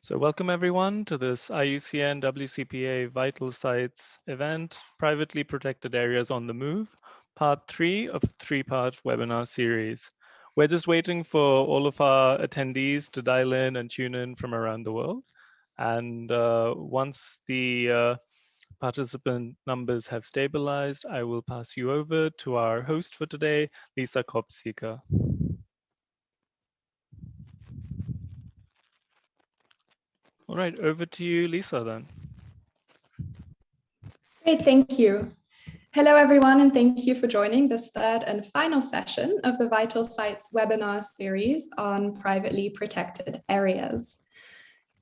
So welcome everyone to this IUCN WCPA Vital Sites event, Privately Protected Areas on the Move, part 3 of a 3-part webinar series. We're just waiting for all of our attendees to dial in and tune in from around the world. And once the participant numbers have stabilized, I will pass you over to our host for today, Lisa Kopsika. All right, over to you, Lisa, then. Great, thank you. Hello, everyone, and thank you for joining this third and final session of the Vital Sites webinar series on privately protected areas.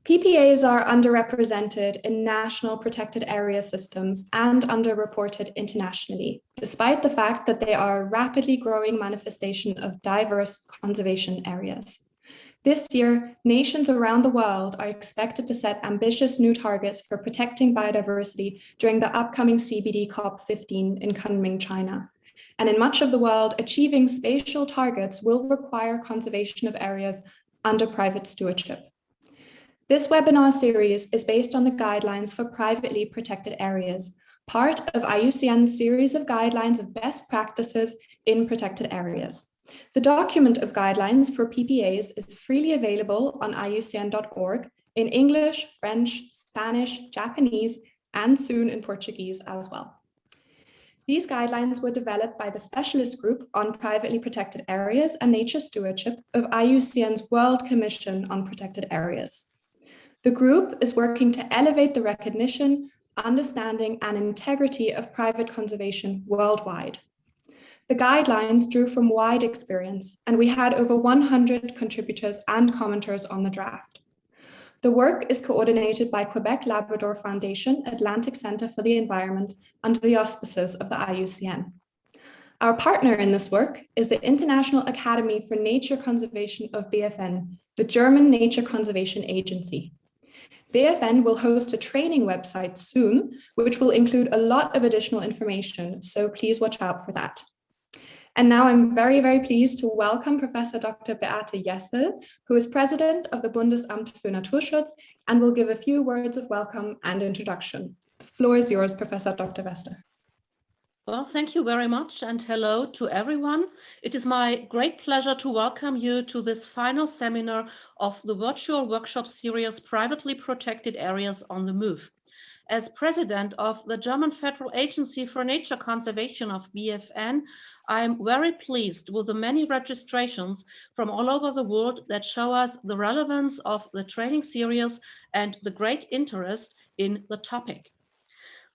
PPAs are underrepresented in national protected area systems and underreported internationally, despite the fact that they are a rapidly growing manifestation of diverse conservation areas. This year, nations around the world are expected to set ambitious new targets for protecting biodiversity during the upcoming CBD COP15 in Kunming, China. And in much of the world, achieving spatial targets will require conservation of areas under private stewardship. This webinar series is based on the guidelines for privately protected areas, part of IUCN's series of guidelines of best practices in protected areas. The document of guidelines for PPAs is freely available on iucn.org in English, French, Spanish, Japanese, and soon in Portuguese as well. These guidelines were developed by the Specialist Group on Privately Protected Areas and Nature Stewardship of IUCN's World Commission on Protected Areas. The group is working to elevate the recognition, understanding, and integrity of private conservation worldwide. The guidelines drew from wide experience, and we had over 100 contributors and commenters on the draft. The work is coordinated by Quebec Labrador Foundation Atlantic Centre for the Environment under the auspices of the IUCN. Our partner in this work is the International Academy for Nature Conservation of BFN, the German Nature Conservation Agency. BFN will host a training website soon, which will include a lot of additional information, so please watch out for that. And now I'm very, very pleased to welcome Professor Dr. Beate Jessel, who is president of the Bundesamt für Naturschutz and will give a few words of welcome and introduction. The floor is yours, Professor Dr. Jessel. Well, thank you very much and hello to everyone. It is my great pleasure to welcome you to this final seminar of the virtual workshop series Privately Protected Areas on the Move. As president of the German Federal Agency for Nature Conservation of BFN, I am very pleased with the many registrations from all over the world that show us the relevance of the training series and the great interest in the topic.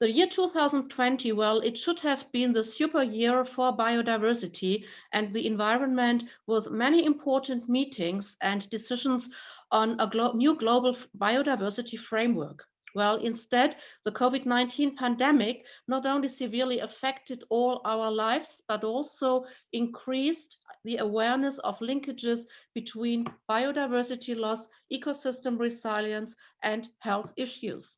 The year 2020, well, it should have been the super year for biodiversity and the environment, with many important meetings and decisions on a new global biodiversity framework. Well, instead, the COVID-19 pandemic not only severely affected all our lives, but also increased the awareness of linkages between biodiversity loss, ecosystem resilience, and health issues.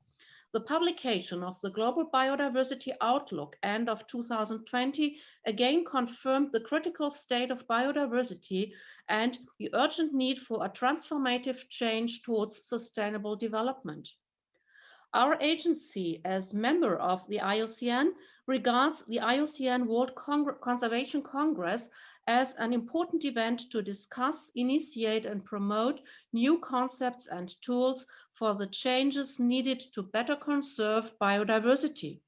The publication of the Global Biodiversity Outlook end of 2020 again confirmed the critical state of biodiversity and the urgent need for a transformative change towards sustainable development. Our agency, as member of the IUCN, regards the IUCN World Conservation Congress as an important event to discuss, initiate, and promote new concepts and tools for the changes needed to better conserve biodiversity.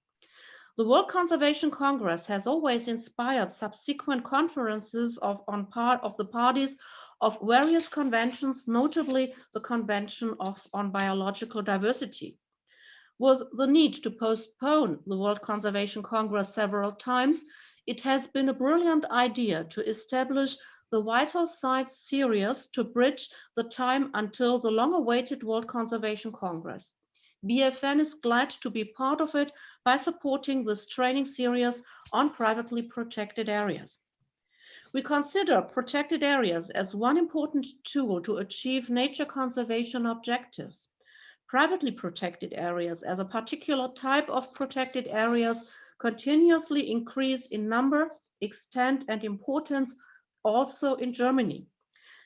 The World Conservation Congress has always inspired subsequent conferences on part of the parties of various conventions, notably the Convention on Biological Diversity. With the need to postpone the World Conservation Congress several times, it has been a brilliant idea to establish the Vital Sites series to bridge the time until the long-awaited World Conservation Congress. BFN is glad to be part of it by supporting this training series on privately protected areas. We consider protected areas as one important tool to achieve nature conservation objectives. Privately protected areas, as a particular type of protected areas, continuously increase in number, extent, and importance also in Germany.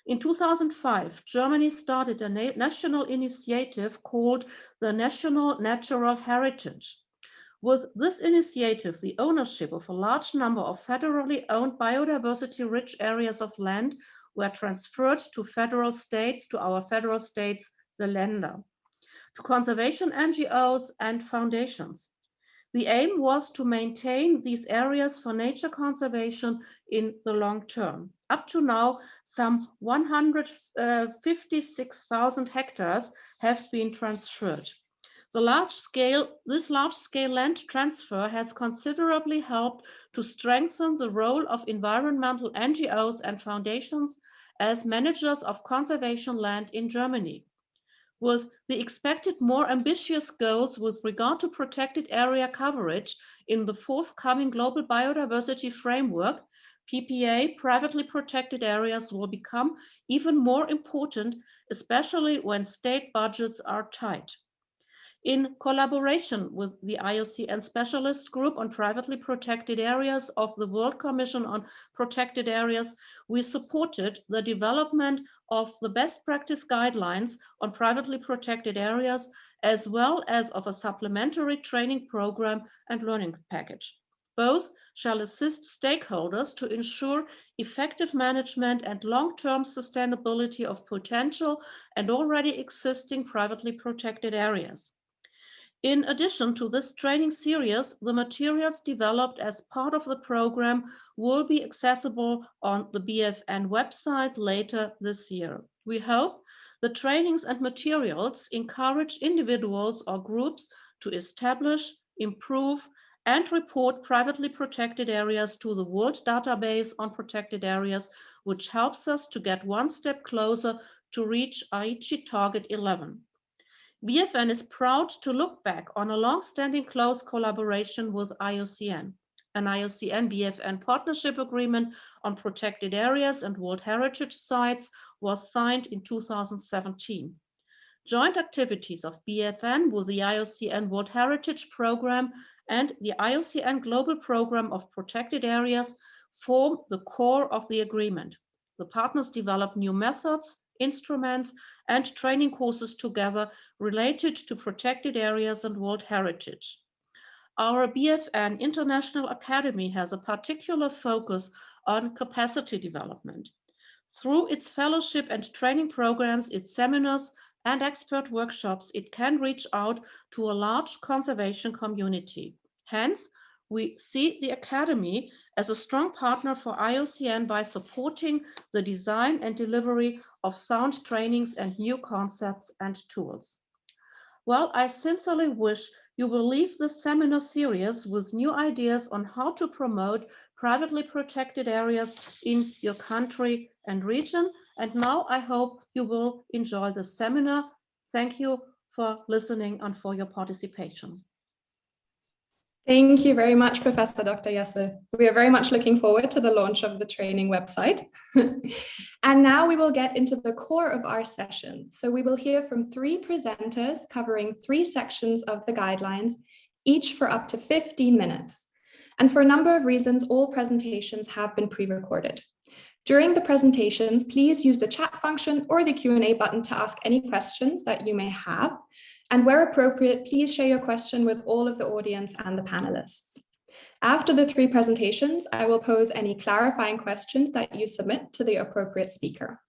In 2005, Germany started a national initiative called the National Natural Heritage. With this initiative, the ownership of a large number of federally owned biodiversity-rich areas of land were transferred to our federal states, the Länder, to conservation NGOs and foundations. The aim was to maintain these areas for nature conservation in the long term. Up to now, some 156,000 hectares have been transferred. This large-scale land transfer has considerably helped to strengthen the role of environmental NGOs and foundations as managers of conservation land in Germany. With the expected more ambitious goals with regard to protected area coverage in the forthcoming Global Biodiversity Framework, PPA, privately protected areas, will become even more important, especially when state budgets are tight. In collaboration with the IUCN Specialist Group on Privately Protected Areas of the World Commission on Protected Areas, we supported the development of the best practice guidelines on privately protected areas, as well as of a supplementary training program and learning package. Both shall assist stakeholders to ensure effective management and long-term sustainability of potential and already existing privately protected areas. In addition to this training series, the materials developed as part of the program will be accessible on the BFN website later this year. We hope the trainings and materials encourage individuals or groups to establish, improve, and report privately protected areas to the World Database on Protected Areas, which helps us to get one step closer to reach Aichi Target 11. BFN is proud to look back on a long-standing close collaboration with IUCN. An IUCN-BFN partnership agreement on protected areas and World Heritage Sites was signed in 2017. Joint activities of BFN with the IUCN World Heritage Program and the IUCN Global Program of Protected Areas form the core of the agreement. The partners develop new methods, instruments, and training courses together related to protected areas and World Heritage. Our BFN International Academy has a particular focus on capacity development. Through its fellowship and training programs, its seminars, and expert workshops, it can reach out to a large conservation community. Hence, we see the Academy as a strong partner for IUCN by supporting the design and delivery of sound trainings and new concepts and tools. Well, I sincerely wish you will leave this seminar series with new ideas on how to promote privately protected areas in your country and region. And now I hope you will enjoy the seminar. Thank you for listening and for your participation. Thank you very much, Professor Dr. Jesse. We are very much looking forward to the launch of the training website. And now we will get into the core of our session. So we will hear from 3 presenters covering 3 sections of the guidelines, each for up to 15 minutes. And for a number of reasons, all presentations have been pre-recorded. During the presentations, please use the chat function or the Q&A button to ask any questions that you may have. And where appropriate, please share your question with all of the audience and the panelists. After the 3 presentations, I will pose any clarifying questions that you submit to the appropriate speaker.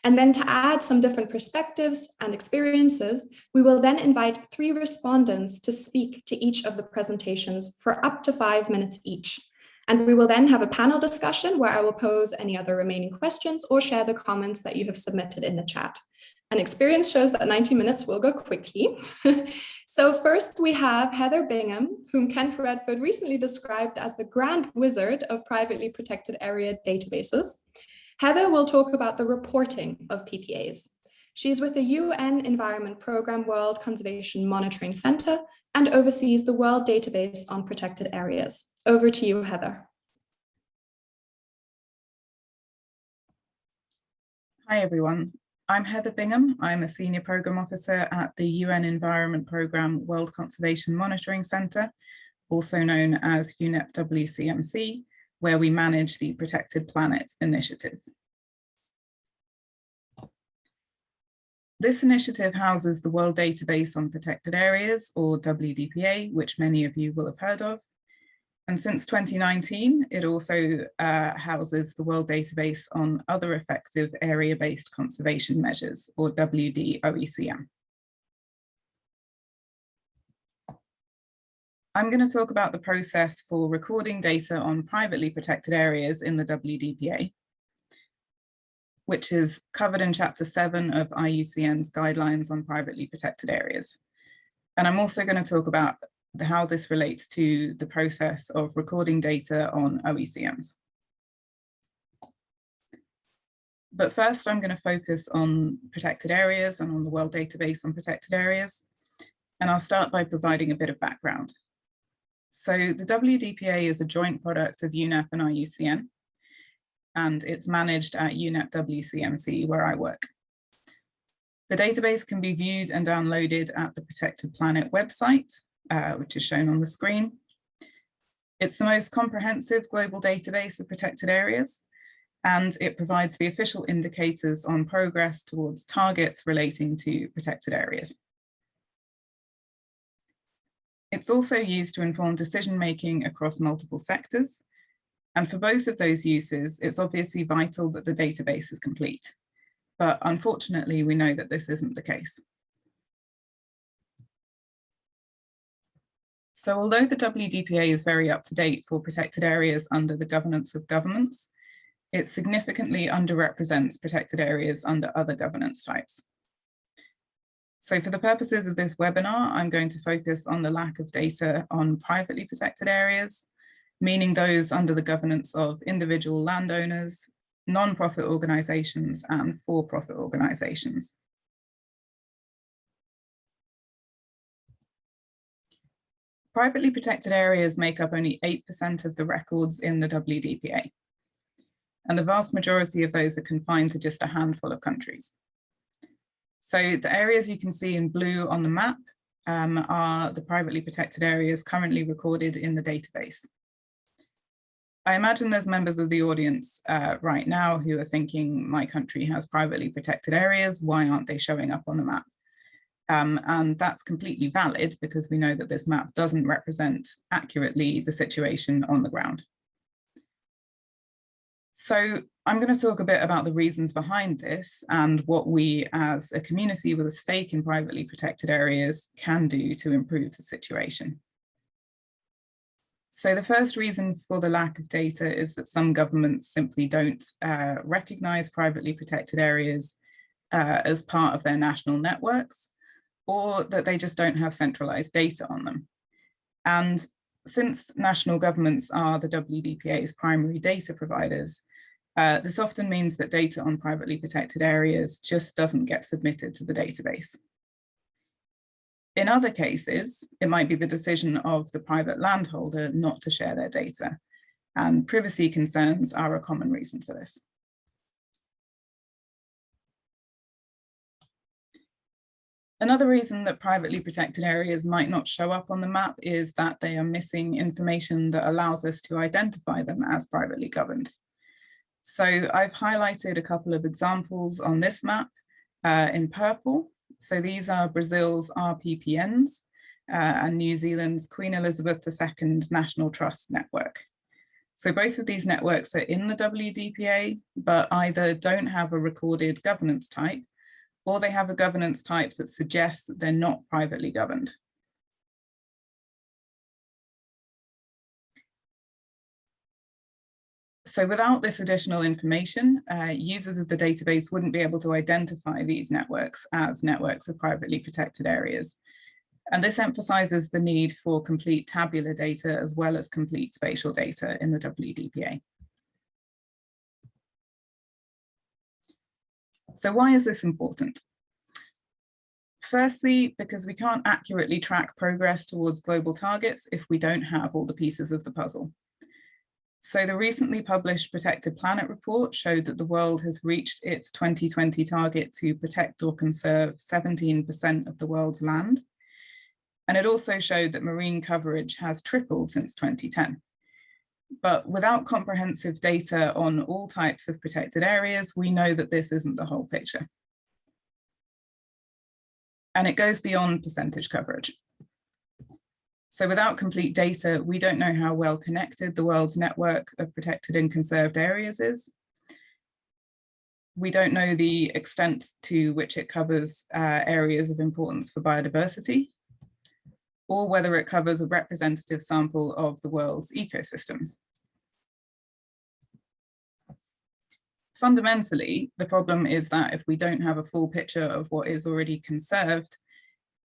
And then to add some different perspectives and experiences, we will then invite 3 respondents to speak to each of the presentations for up to 5 minutes each. And we will then have a panel discussion where I will pose any other remaining questions or share the comments that you have submitted in the chat. And experience shows that 90 minutes will go quickly. So first we have Heather Bingham, whom Kent Redford recently described as the grand wizard of privately protected area databases. Heather will talk about the reporting of PPAs. She's with the UN Environment Programme World Conservation Monitoring Center and oversees the World Database on Protected Areas. Over to you, Heather. Hi, everyone. I'm Heather Bingham. I'm a Senior Programme Officer at the UN Environment Programme World Conservation Monitoring Center, also known as UNEP WCMC, where we manage the Protected Planet Initiative. This initiative houses the World Database on Protected Areas, or WDPA, which many of you will have heard of. And since 2019, it also houses the World Database on Other Effective Area-Based Conservation Measures, or WDOECM. I'm going to talk about the process for recording data on privately protected areas in the WDPA, which is covered in Chapter 7 of IUCN's Guidelines on Privately Protected Areas. And I'm also going to talk about how this relates to the process of recording data on OECMs. But first, I'm going to focus on protected areas and on the World Database on Protected Areas. And I'll start by providing a bit of background. So the WDPA is a joint product of UNEP and IUCN, and it's managed at UNEP WCMC, where I work. The database can be viewed and downloaded at the Protected Planet website, which is shown on the screen. It's the most comprehensive global database of protected areas, and it provides the official indicators on progress towards targets relating to protected areas. It's also used to inform decision-making across multiple sectors. And for both of those uses, it's obviously vital that the database is complete. But unfortunately, we know that this isn't the case. So although the WDPA is very up to date for protected areas under the governance of governments, it significantly underrepresents protected areas under other governance types. So for the purposes of this webinar, I'm going to focus on the lack of data on privately protected areas, meaning those under the governance of individual landowners, non-profit organizations, and for-profit organizations. Privately protected areas make up only 8% of the records in the WDPA, and the vast majority of those are confined to just a handful of countries. So the areas you can see in blue on the map are the privately protected areas currently recorded in the database. I imagine there's members of the audience right now who are thinking, my country has privately protected areas, why aren't they showing up on the map? And that's completely valid because we know that this map doesn't represent accurately the situation on the ground. So I'm going to talk a bit about the reasons behind this and what we as a community with a stake in privately protected areas can do to improve the situation. So the first reason for the lack of data is that some governments simply don't recognize privately protected areas as part of their national networks, or that they just don't have centralized data on them. And since national governments are the WDPA's primary data providers, this often means that data on privately protected areas just doesn't get submitted to the database. In other cases, it might be the decision of the private landholder not to share their data, and privacy concerns are a common reason for this. Another reason that privately protected areas might not show up on the map is that they are missing information that allows us to identify them as privately governed. So I've highlighted a couple of examples on this map in purple. So these are Brazil's RPPNs and New Zealand's Queen Elizabeth II National Trust Network. So both of these networks are in the WDPA, but either don't have a recorded governance type, or they have a governance type that suggests that they're not privately governed. So without this additional information, users of the database wouldn't be able to identify these networks as networks of privately protected areas. And this emphasizes the need for complete tabular data as well as complete spatial data in the WDPA. So why is this important? Firstly, because we can't accurately track progress towards global targets if we don't have all the pieces of the puzzle. So the recently published Protected Planet report showed that the world has reached its 2020 target to protect or conserve 17% of the world's land. And it also showed that marine coverage has tripled since 2010. But without comprehensive data on all types of protected areas, we know that this isn't the whole picture. And it goes beyond percentage coverage. So without complete data, we don't know how well connected the world's network of protected and conserved areas is. We don't know the extent to which it covers areas of importance for biodiversity, or whether it covers a representative sample of the world's ecosystems. Fundamentally, the problem is that if we don't have a full picture of what is already conserved,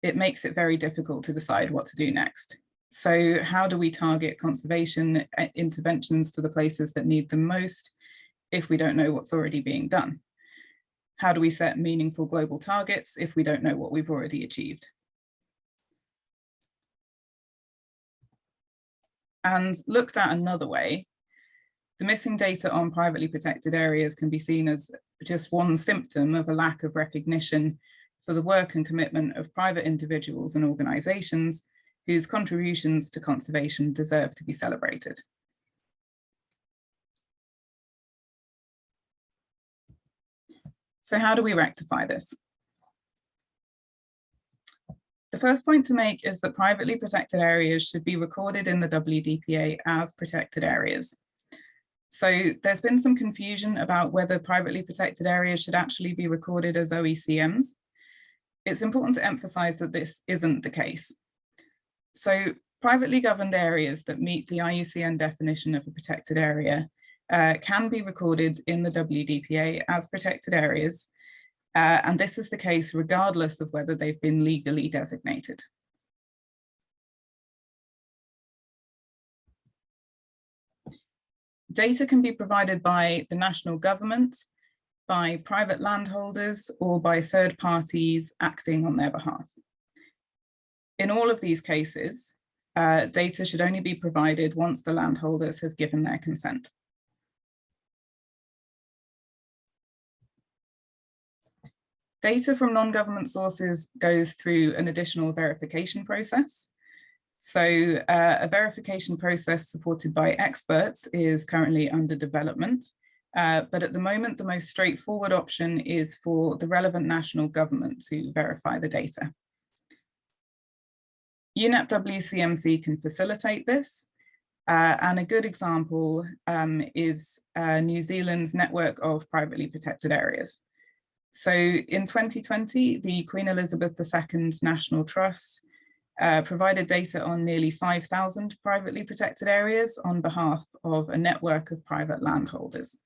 it makes it very difficult to decide what to do next. So how do we target conservation interventions to the places that need them most if we don't know what's already being done? How do we set meaningful global targets if we don't know what we've already achieved? And looked at another way, the missing data on privately protected areas can be seen as just one symptom of a lack of recognition for the work and commitment of private individuals and organizations whose contributions to conservation deserve to be celebrated. So how do we rectify this? The first point to make is that privately protected areas should be recorded in the WDPA as protected areas. So there's been some confusion about whether privately protected areas should actually be recorded as OECMs. It's important to emphasize that this isn't the case. So privately governed areas that meet the IUCN definition of a protected area can be recorded in the WDPA as protected areas. And this is the case regardless of whether they've been legally designated. Data can be provided by the national government, by private landholders, or by third parties acting on their behalf. In all of these cases, data should only be provided once the landholders have given their consent. Data from non-government sources goes through an additional verification process. So a verification process supported by experts is currently under development, but at the moment, the most straightforward option is for the relevant national government to verify the data. UNEP WCMC can facilitate this, and a good example is New Zealand's network of privately protected areas. So in 2020, the Queen Elizabeth II National Trust provided data on nearly 5,000 privately protected areas on behalf of a network of private landholders.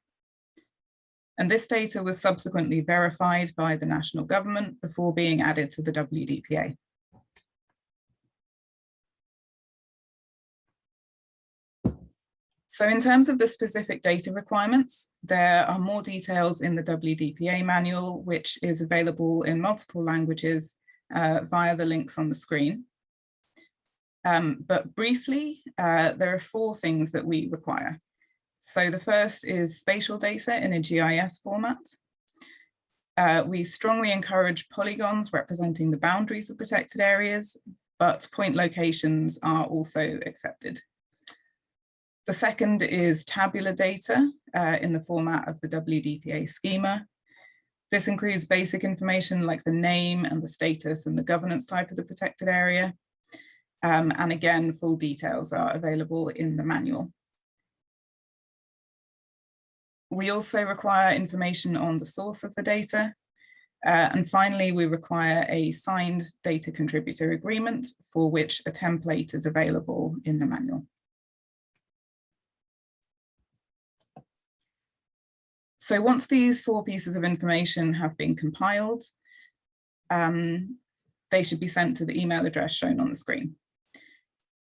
And this data was subsequently verified by the national government before being added to the WDPA. So in terms of the specific data requirements, there are more details in the WDPA manual, which is available in multiple languages via the links on the screen. But briefly, there are 4 things that we require. So the first is spatial data in a GIS format. We strongly encourage polygons representing the boundaries of protected areas, but point locations are also accepted. The second is tabular data in the format of the WDPA schema. This includes basic information like the name and the status and the governance type of the protected area. And again, full details are available in the manual. We also require information on the source of the data. And finally, we require a signed data contributor agreement for which a template is available in the manual. So once these 4 pieces of information have been compiled, they should be sent to the email address shown on the screen.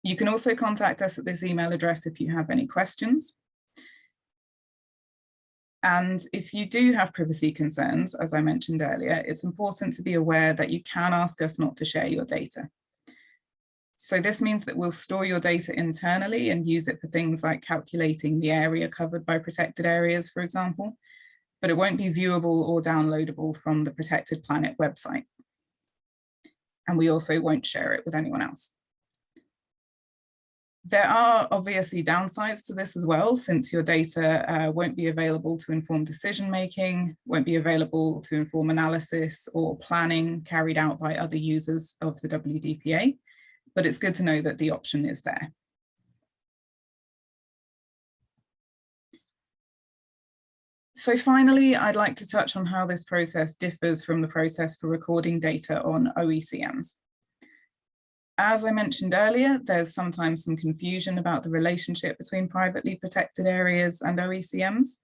You can also contact us at this email address if you have any questions. And if you do have privacy concerns, as I mentioned earlier, it's important to be aware that you can ask us not to share your data. So this means that we'll store your data internally and use it for things like calculating the area covered by protected areas, for example, but it won't be viewable or downloadable from the Protected Planet website. And we also won't share it with anyone else. There are obviously downsides to this as well, since your data won't be available to inform decision-making, won't be available to inform analysis or planning carried out by other users of the WDPA, but it's good to know that the option is there. So finally, I'd like to touch on how this process differs from the process for recording data on OECMs. As I mentioned earlier, there's sometimes some confusion about the relationship between privately protected areas and OECMs.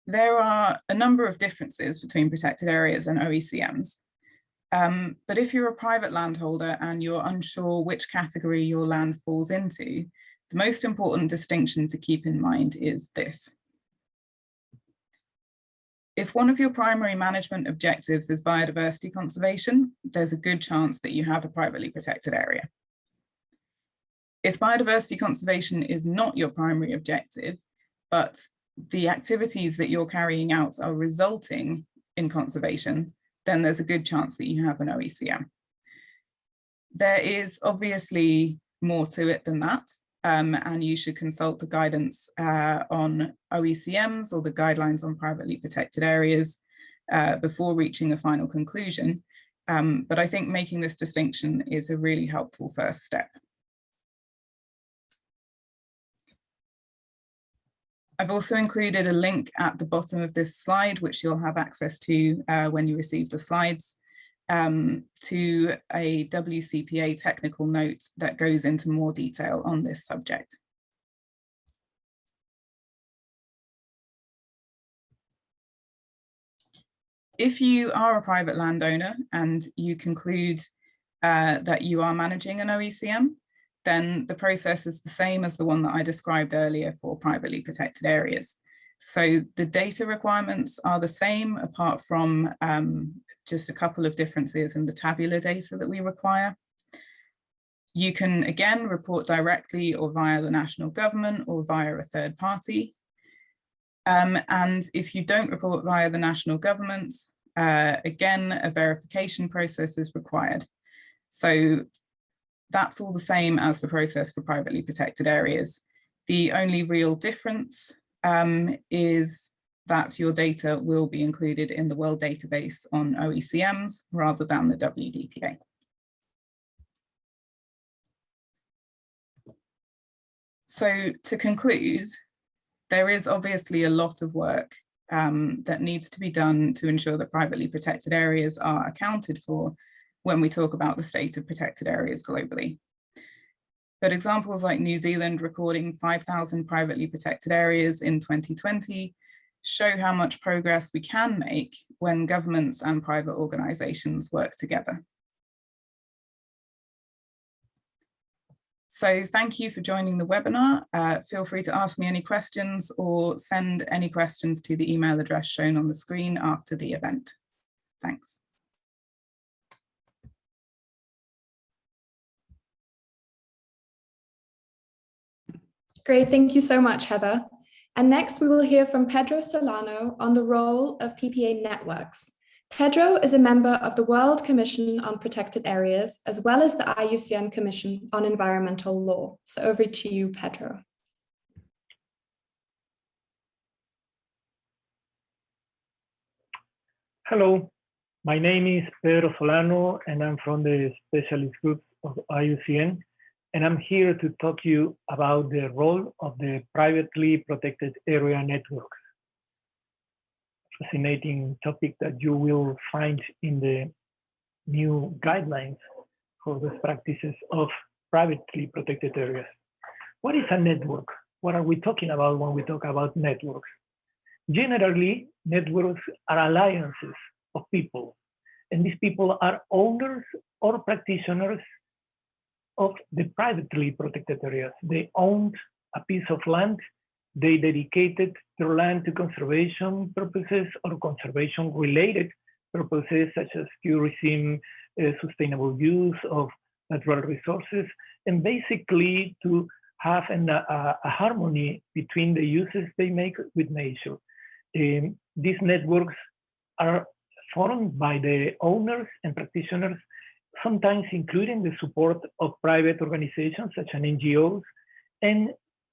There are a number of differences between protected areas and OECMs. But if you're a private landholder and you're unsure which category your land falls into, the most important distinction to keep in mind is this. If one of your primary management objectives is biodiversity conservation, there's a good chance that you have a privately protected area. If biodiversity conservation is not your primary objective, but the activities that you're carrying out are resulting in conservation, then there's a good chance that you have an OECM. There is obviously more to it than that. And you should consult the guidance on OECMs or the guidelines on privately protected areas before reaching a final conclusion. But I think making this distinction is a really helpful first step. I've also included a link at the bottom of this slide, which you'll have access to when you receive the slides, to a WCPA technical note that goes into more detail on this subject. If you are a private landowner and you conclude that you are managing an OECM, then the process is the same as the one that I described earlier for privately protected areas. So the data requirements are the same, apart from just a couple of differences in the tabular data that we require. You can, again, report directly or via the national government or via a third party. And if you don't report via the national government, again, a verification process is required. So that's all the same as the process for privately protected areas. The only real difference is that your data will be included in the world database on OECMs rather than the WDPA. So to conclude, there is obviously a lot of work that needs to be done to ensure that privately protected areas are accounted for when we talk about the state of protected areas globally. But examples like New Zealand recording 5,000 privately protected areas in 2020 show how much progress we can make when governments and private organizations work together. So thank you for joining the webinar. Feel free to ask me any questions or send any questions to the email address shown on the screen after the event. Thanks. Great, thank you so much, Heather. And next we will hear from Pedro Solano on the role of PPA networks. Pedro is a member of the World Commission on Protected Areas, as well as the IUCN Commission on Environmental Law. So over to you, Pedro. Hello, my name is Pedro Solano, and I'm from the specialist group of IUCN. And I'm here to talk to you about the role of the privately protected area networks. Fascinating topic that you will find in the new guidelines for the practices of privately protected areas. What is a network? What are we talking about when we talk about networks? Generally, networks are alliances of people, and these people are owners or practitioners of the privately protected areas. They owned a piece of land, they dedicated their land to conservation purposes or conservation related purposes such as tourism, sustainable use of natural resources, and basically to have a harmony between the uses they make with nature. These networks are formed by the owners and practitioners sometimes including the support of private organizations such as NGOs. And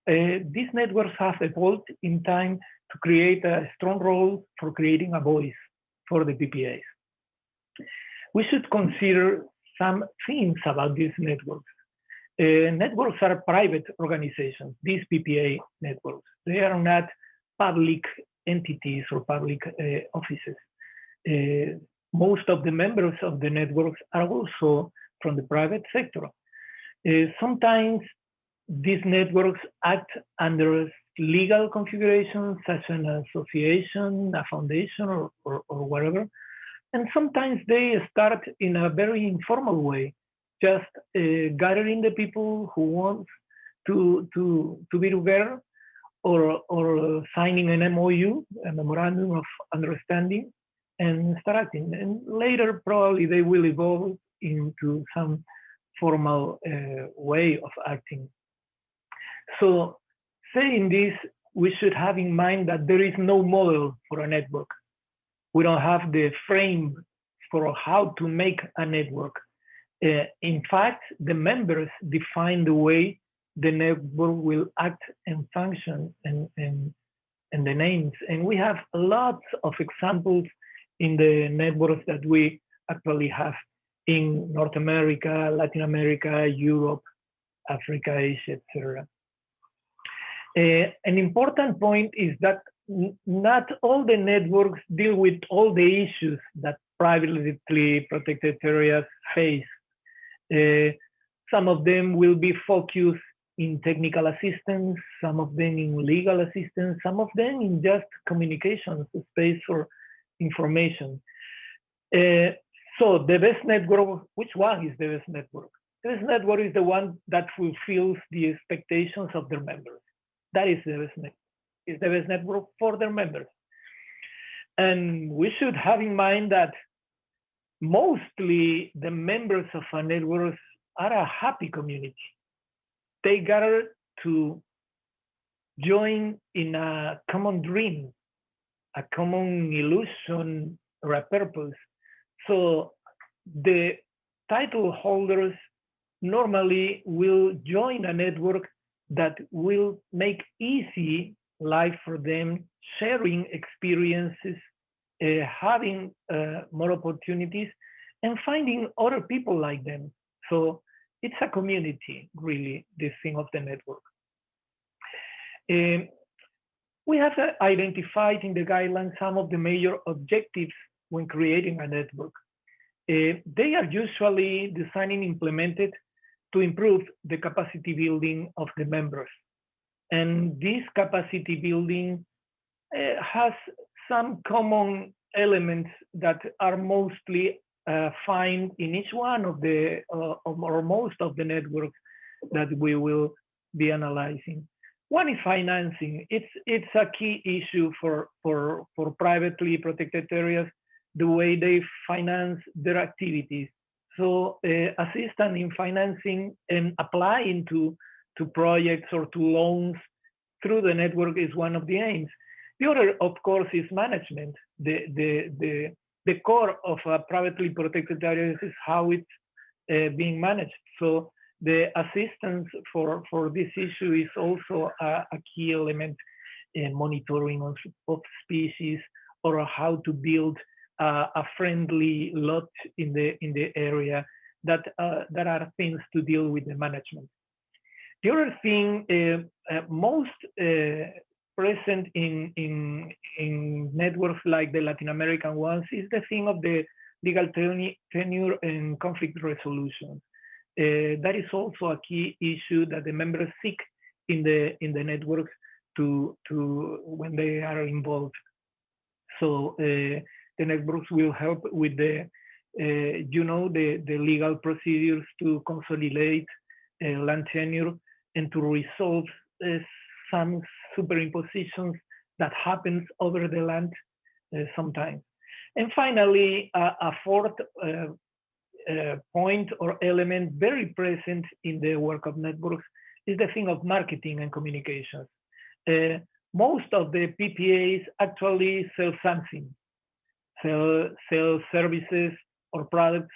these networks have evolved in time to create a strong role for creating a voice for the PPAs. We should consider some things about these networks. Networks are private organizations, these PPA networks. They are not public entities or public offices. Most of the members of the networks are also from the private sector. Sometimes these networks act under legal configurations such as an association, a foundation, or whatever. And sometimes they start in a very informal way, just gathering the people who want to be together, or signing an MOU, a memorandum of understanding, and start acting. And later, probably they will evolve into some formal way of acting. So saying this, we should have in mind that there is no model for a network. We don't have the frame for how to make a network. In fact, the members define the way the network will act and function, and the names. And we have lots of examples in the networks that we actually have in North America, Latin America, Europe, Africa, Asia, etc. An important point is that not all the networks deal with all the issues that privately protected areas face. Some of them will be focused in technical assistance, some of them in legal assistance, some of them in just communications, space for information. So the best network, which one is the best network? The best network is the one that fulfills the expectations of their members. That is the best network. It's the best network for their members. And we should have in mind that mostly the members of a network are a happy community. They gather to join in a common dream, a common illusion, or a purpose. So the title holders normally will join a network that will make easy life for them, sharing experiences, having more opportunities, and finding other people like them. So it's a community, really, this thing of the network. We have identified in the guidelines some of the major objectives when creating a network. They are usually designed and implemented to improve the capacity building of the members. And this capacity building has some common elements that are mostly found in each one of the, or most of the networks that we will be analyzing. One is financing. It's a key issue for privately protected areas, the way they finance their activities. So assistance in financing and applying to projects or to loans through the network is one of the aims. The other, of course, is management. The core of privately protected areas is how it's being managed. So the assistance for this issue is also a key element in monitoring of species, or how to build a friendly lot in the area. That are things to deal with the management. The other thing, most present in networks like the Latin American ones, is the thing of the legal tenure and conflict resolution. That is also a key issue that the members seek in the networks to when they are involved. So the networks will help with the the legal procedures to consolidate land tenure and to resolve some superimpositions that happens over the land sometimes. And finally, a fourth point or element very present in the work of networks is the thing of marketing and communications. Most of the PPAs actually sell something, sell services or products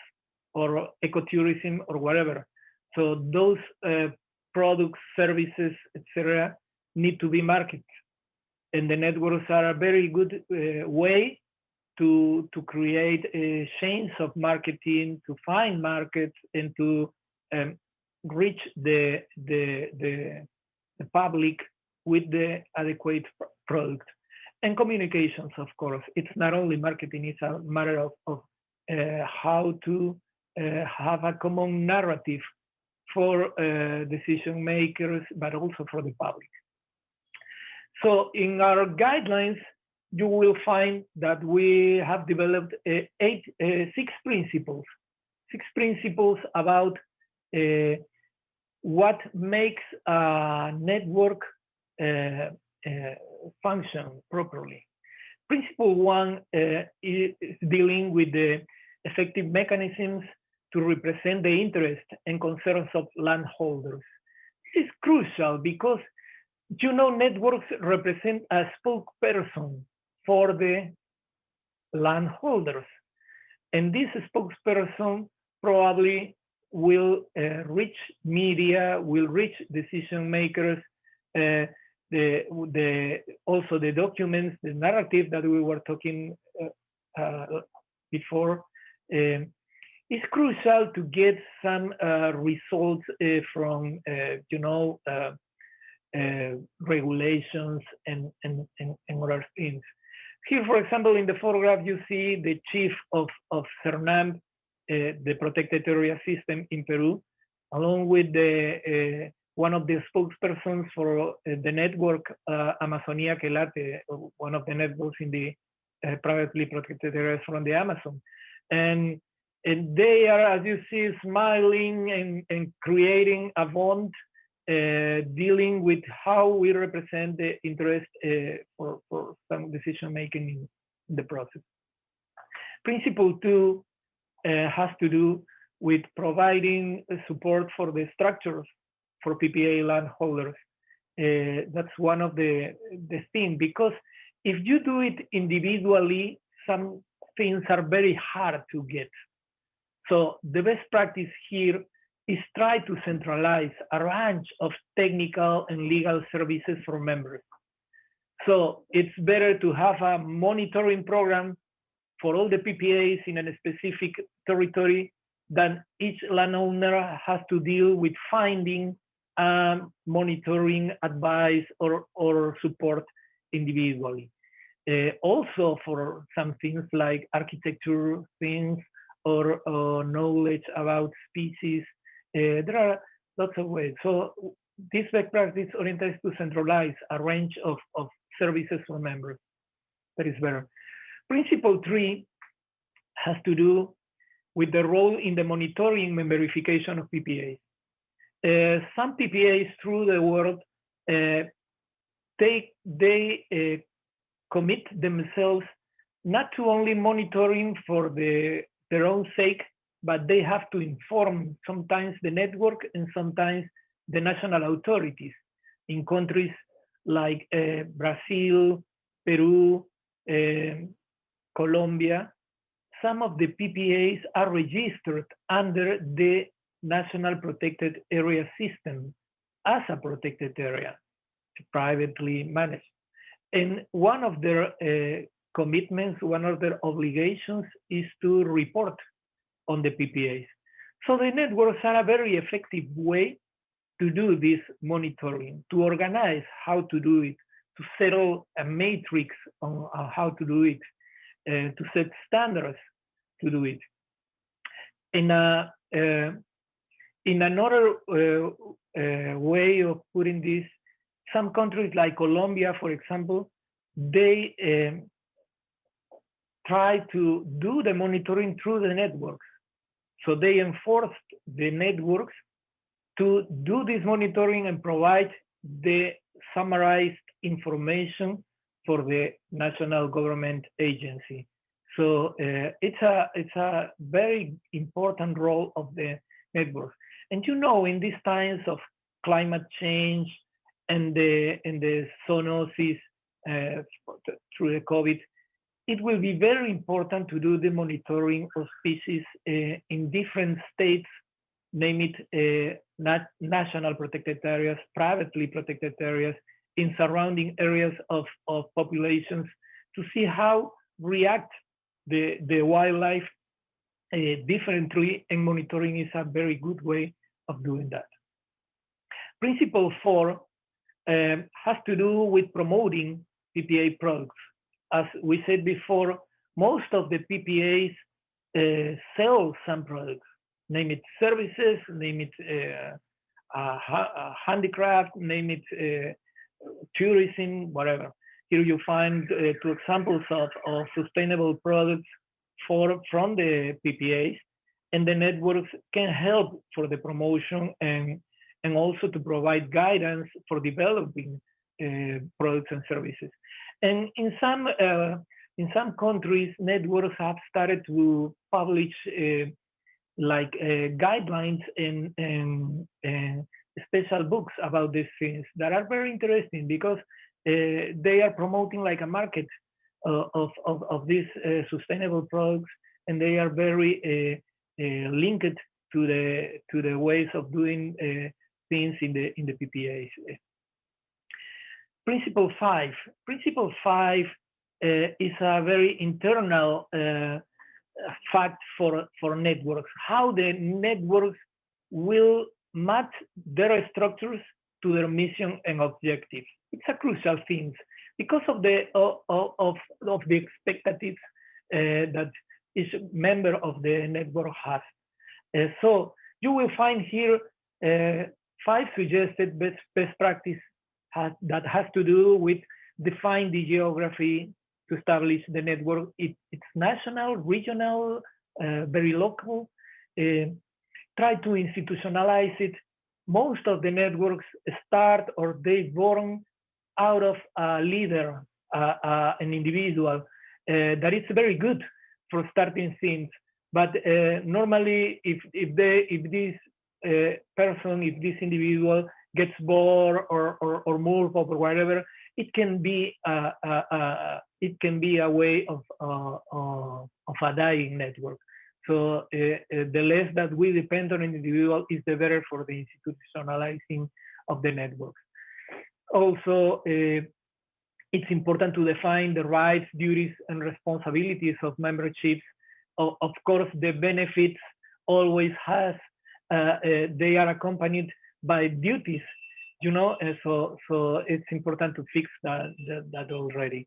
or ecotourism or whatever. So those products, services, etc., need to be marketed, and the networks are a very good way to create a chains of marketing, to find markets, and to reach the public with the adequate product. And communications, of course. It's not only marketing, it's a matter of how to have a common narrative for decision makers, but also for the public. So in our guidelines, you will find that we have developed six principles about what makes a network function properly. Principle one is dealing with the effective mechanisms to represent the interests and concerns of landholders. This is crucial because, you know, networks represent a spokesperson for the landholders. And this spokesperson probably will reach media, will reach decision makers, also the documents, the narrative that we were talking before. It's crucial to get some results from, you know, regulations and other things. Here, for example, in the photograph, you see the chief of CERNAM, the protected area system in Peru, along with the one of the spokespersons for the network Amazonia Quelate, one of the networks in the privately protected areas from the Amazon. And they are, as you see, smiling and creating a bond, dealing with how we represent the interest for some decision making in the process. Principle two has to do with providing support for the structures for PPA landholders. That's one of the things, because if you do it individually, some things are very hard to get. So the best practice here is try to centralize a range of technical and legal services for members. So it's better to have a monitoring program for all the PPAs in a specific territory than each landowner has to deal with finding monitoring advice or support individually. Also for some things like architecture things or knowledge about species, there are lots of ways. So this best practice orientates to centralize a range of services for members. That is better. Principle three has to do with the role in the monitoring and verification of PPAs. Some PPAs through the world, they commit themselves not to only monitoring for their own sake, but they have to inform sometimes the network and sometimes the national authorities in countries like Brazil, Peru, Colombia. Some of the PPAs are registered under the National Protected Area System as a protected area, privately managed. And one of their commitments, one of their obligations is to report on the PPAs. So the networks are a very effective way to do this monitoring, to organize how to do it, to settle a matrix on how to do it, to set standards to do it. In another way of putting this, some countries like Colombia, for example, they try to do the monitoring through the networks. So they enforced the networks to do this monitoring and provide the summarized information for the national government agency. So it's a very important role of the networks. And you know, in these times of climate change and the zoonosis through the COVID, it will be very important to do the monitoring of species in different states, name it national protected areas, privately protected areas, in surrounding areas of populations, to see how react the wildlife differently, and monitoring is a very good way of doing that. Principle 4 has to do with promoting PPA products. As we said before, most of the PPAs sell some products, name it services, name it handicraft, name it tourism, whatever. Here you find 2 examples of sustainable products from the PPAs, and the networks can help for the promotion and also to provide guidance for developing products and services. And in some countries, networks have started to publish guidelines and special books about these things that are very interesting, because they are promoting like a market of these sustainable products, and they are very linked to the ways of doing things in the PPAs. Principle 5. Principle 5 is a very internal fact for networks, how the networks will match their structures to their mission and objectives. It's a crucial thing because of the expectations that each member of the network has. So you will find here 5 suggested best practice that has to do with define the geography to establish the network. It's national, regional, very local. Try to institutionalize it. Most of the networks start or they born out of a leader, an individual that is very good for starting things. But normally, if this individual gets bored or move or whatever, it can be a way of a dying network. So the less that we depend on an individual is the better for the institutionalizing of the networks. Also, it's important to define the rights, duties, and responsibilities of memberships. Of course, the benefits always they are accompanied by duties, you know, so it's important to fix that already.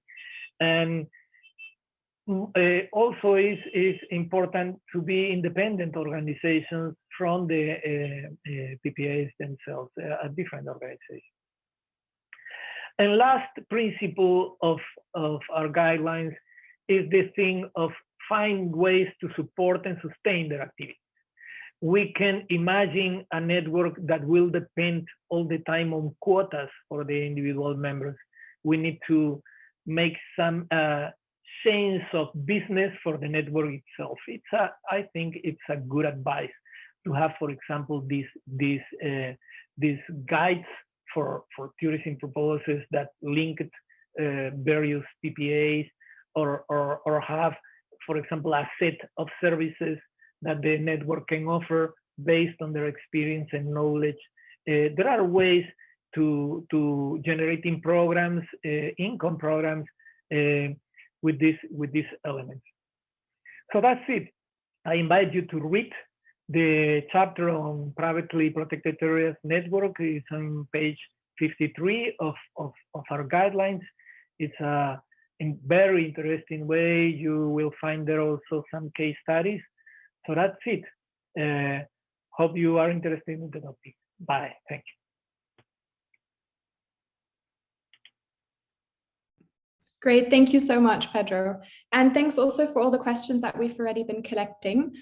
And also is important to be independent organizations from the PPAs themselves, a different organization. And last principle of our guidelines is the thing of find ways to support and sustain their activity. We can imagine a network that will depend all the time on quotas for the individual members. We need to make some change of business for the network itself. I think it's a good advice to have, for example, these guides for tourism proposals that link various PPAs, or have, for example, a set of services that the network can offer based on their experience and knowledge. There are ways to generating programs, income programs with these elements. So that's it. I invite you to read the chapter on privately protected areas network. It's on page 53 of our guidelines. It's a very interesting way. You will find there also some case studies. So that's it. Hope you are interested in the topic. Bye. Thank you. Great, thank you so much, Pedro. And thanks also for all the questions that we've already been collecting.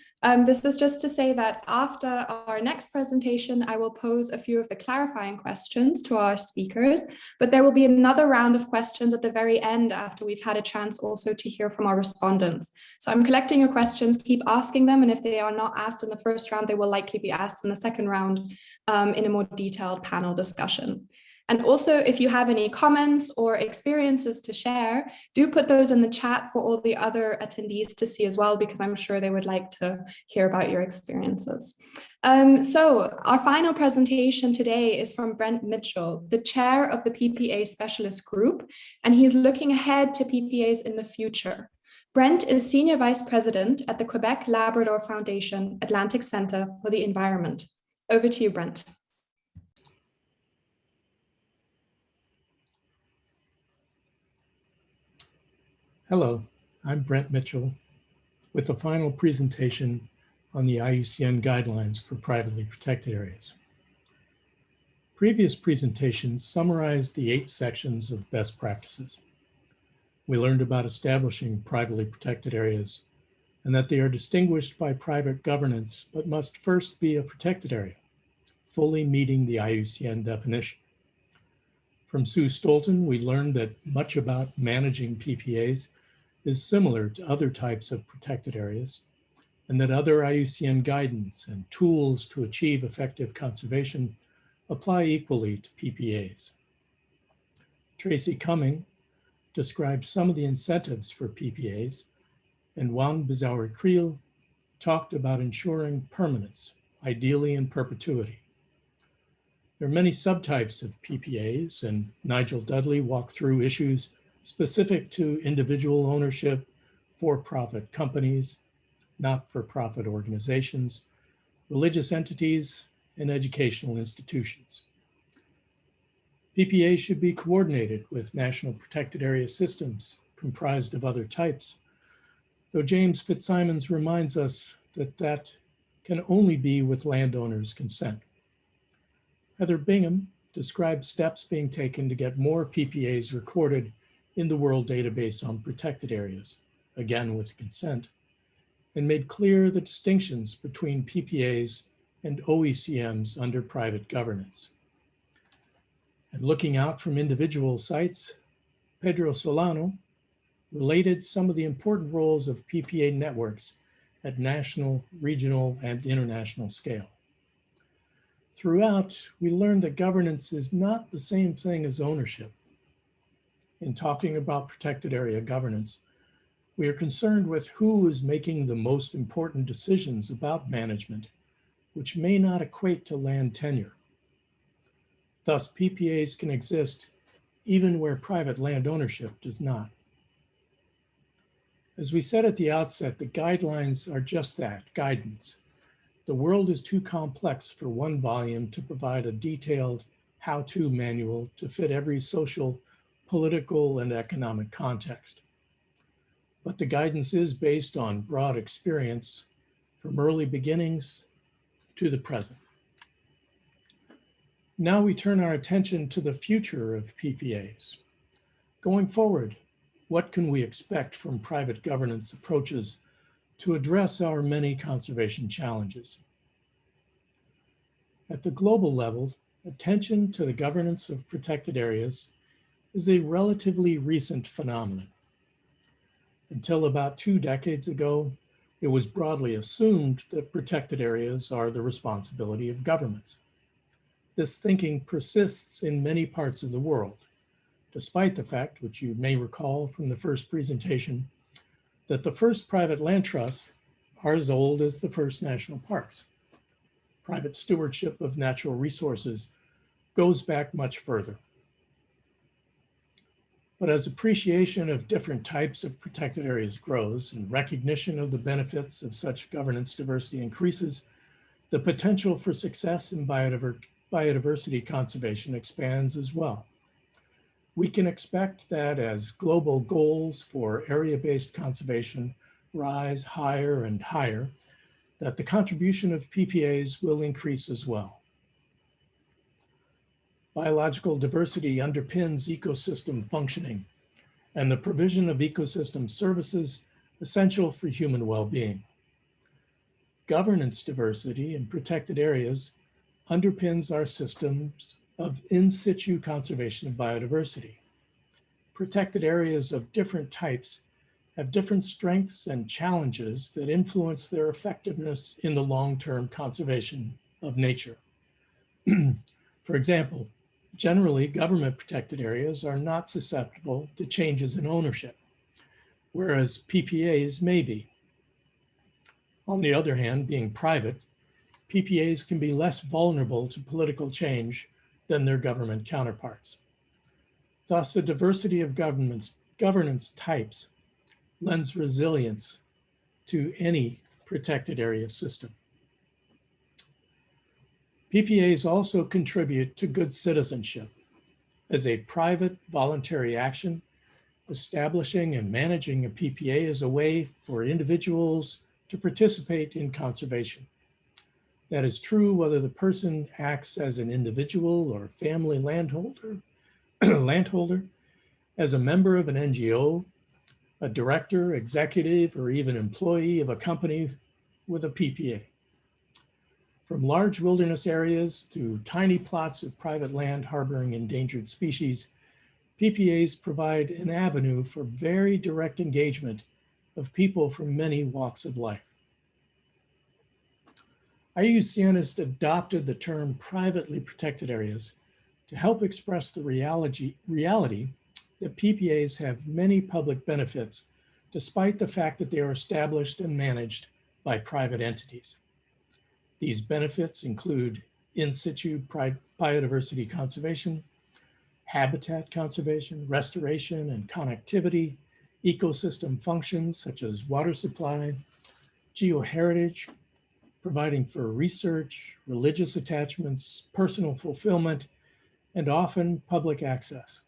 This is just to say that after our next presentation, I will pose a few of the clarifying questions to our speakers, but there will be another round of questions at the very end after we've had a chance also to hear from our respondents. So I'm collecting your questions, keep asking them, and if they are not asked in the first round, they will likely be asked in the second round in a more detailed panel discussion. And also, if you have any comments or experiences to share, do put those in the chat for all the other attendees to see as well, because I'm sure they would like to hear about your experiences. So our final presentation today is from Brent Mitchell, the chair of the PPA specialist group, and he's looking ahead to PPAs in the future. Brent is Senior Vice President at the Quebec Labrador Foundation Atlantic Centre for the Environment. Over to you, Brent. Hello, I'm Brent Mitchell with the final presentation on the IUCN guidelines for privately protected areas. Previous presentations summarized the 8 sections of best practices. We learned about establishing privately protected areas and that they are distinguished by private governance, but must first be a protected area, fully meeting the IUCN definition. From Sue Stolten, we learned that much about managing PPAs is similar to other types of protected areas, and that other IUCN guidance and tools to achieve effective conservation apply equally to PPAs. Tracy Cumming described some of the incentives for PPAs, and Juan Bizauri-Creel talked about ensuring permanence, ideally in perpetuity. There are many subtypes of PPAs, and Nigel Dudley walked through issues specific to individual ownership, for-profit companies, not-for-profit organizations, religious entities, and educational institutions. PPAs should be coordinated with national protected area systems comprised of other types, though James Fitzsimons reminds us that that can only be with landowners' consent. Heather Bingham describes steps being taken to get more PPAs recorded in the World Database on Protected Areas, again with consent, and made clear the distinctions between PPAs and OECMs under private governance. And looking out from individual sites, Pedro Solano related some of the important roles of PPA networks at national, regional, and international scale. Throughout, we learned that governance is not the same thing as ownership. In talking about protected area governance, we are concerned with who is making the most important decisions about management, which may not equate to land tenure. Thus, PPAs can exist even where private land ownership does not. As we said at the outset, the guidelines are just that, guidance. The world is too complex for one volume to provide a detailed how-to manual to fit every social, political, and economic context. But the guidance is based on broad experience from early beginnings to the present. Now we turn our attention to the future of PPAs. Going forward, what can we expect from private governance approaches to address our many conservation challenges? At the global level, attention to the governance of protected areas is a relatively recent phenomenon. Until about 2 decades ago, it was broadly assumed that protected areas are the responsibility of governments. This thinking persists in many parts of the world, despite the fact, which you may recall from the first presentation, that the first private land trusts are as old as the first national parks. Private stewardship of natural resources goes back much further. But as appreciation of different types of protected areas grows and recognition of the benefits of such governance diversity increases, the potential for success in biodiversity conservation expands as well. We can expect that as global goals for area-based conservation rise higher and higher, that the contribution of PPAs will increase as well. Biological diversity underpins ecosystem functioning and the provision of ecosystem services essential for human well-being. Governance diversity in protected areas underpins our systems of in situ conservation of biodiversity. Protected areas of different types have different strengths and challenges that influence their effectiveness in the long-term conservation of nature. For example, Generally, government protected areas are not susceptible to changes in ownership, whereas PPAs may be. On the other hand, being private, PPAs can be less vulnerable to political change than their government counterparts. Thus, a diversity of governance types lends resilience to any protected area system. PPAs also contribute to good citizenship. As a private voluntary action, establishing and managing a PPA is a way for individuals to participate in conservation. That is true whether the person acts as an individual or family landholder, as a member of an NGO, a director, executive, or even employee of a company with a PPA. From large wilderness areas to tiny plots of private land harboring endangered species, PPAs provide an avenue for very direct engagement of people from many walks of life. IUCN has adopted the term privately protected areas to help express the reality that PPAs have many public benefits, despite the fact that they are established and managed by private entities. These benefits include in situ biodiversity conservation, habitat conservation, restoration and connectivity, ecosystem functions such as water supply, geoheritage, providing for research, religious attachments, personal fulfillment, and often public access.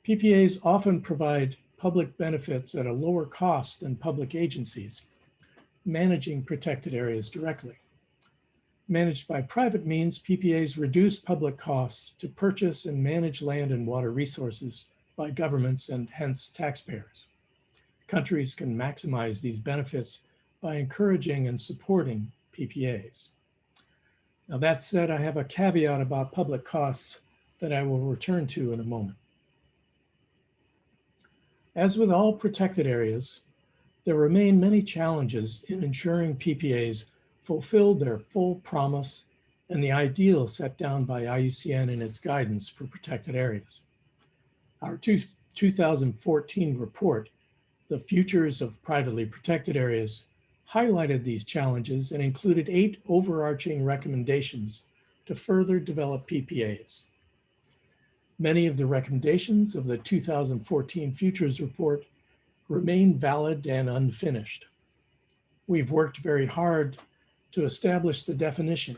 PPAs often provide public benefits at a lower cost than public agencies managing protected areas directly. Managed by private means, PPAs reduce public costs to purchase and manage land and water resources by governments and hence taxpayers. Countries can maximize these benefits by encouraging and supporting PPAs. Now that said, I have a caveat about public costs that I will return to in a moment. As with all protected areas, there remain many challenges in ensuring PPAs fulfilled their full promise and the ideal set down by IUCN in its guidance for protected areas. Our 2014 report, The Futures of Privately Protected Areas, highlighted these challenges and included 8 overarching recommendations to further develop PPAs. Many of the recommendations of the 2014 Futures Report remain valid and unfinished. We've worked very hard to establish the definition,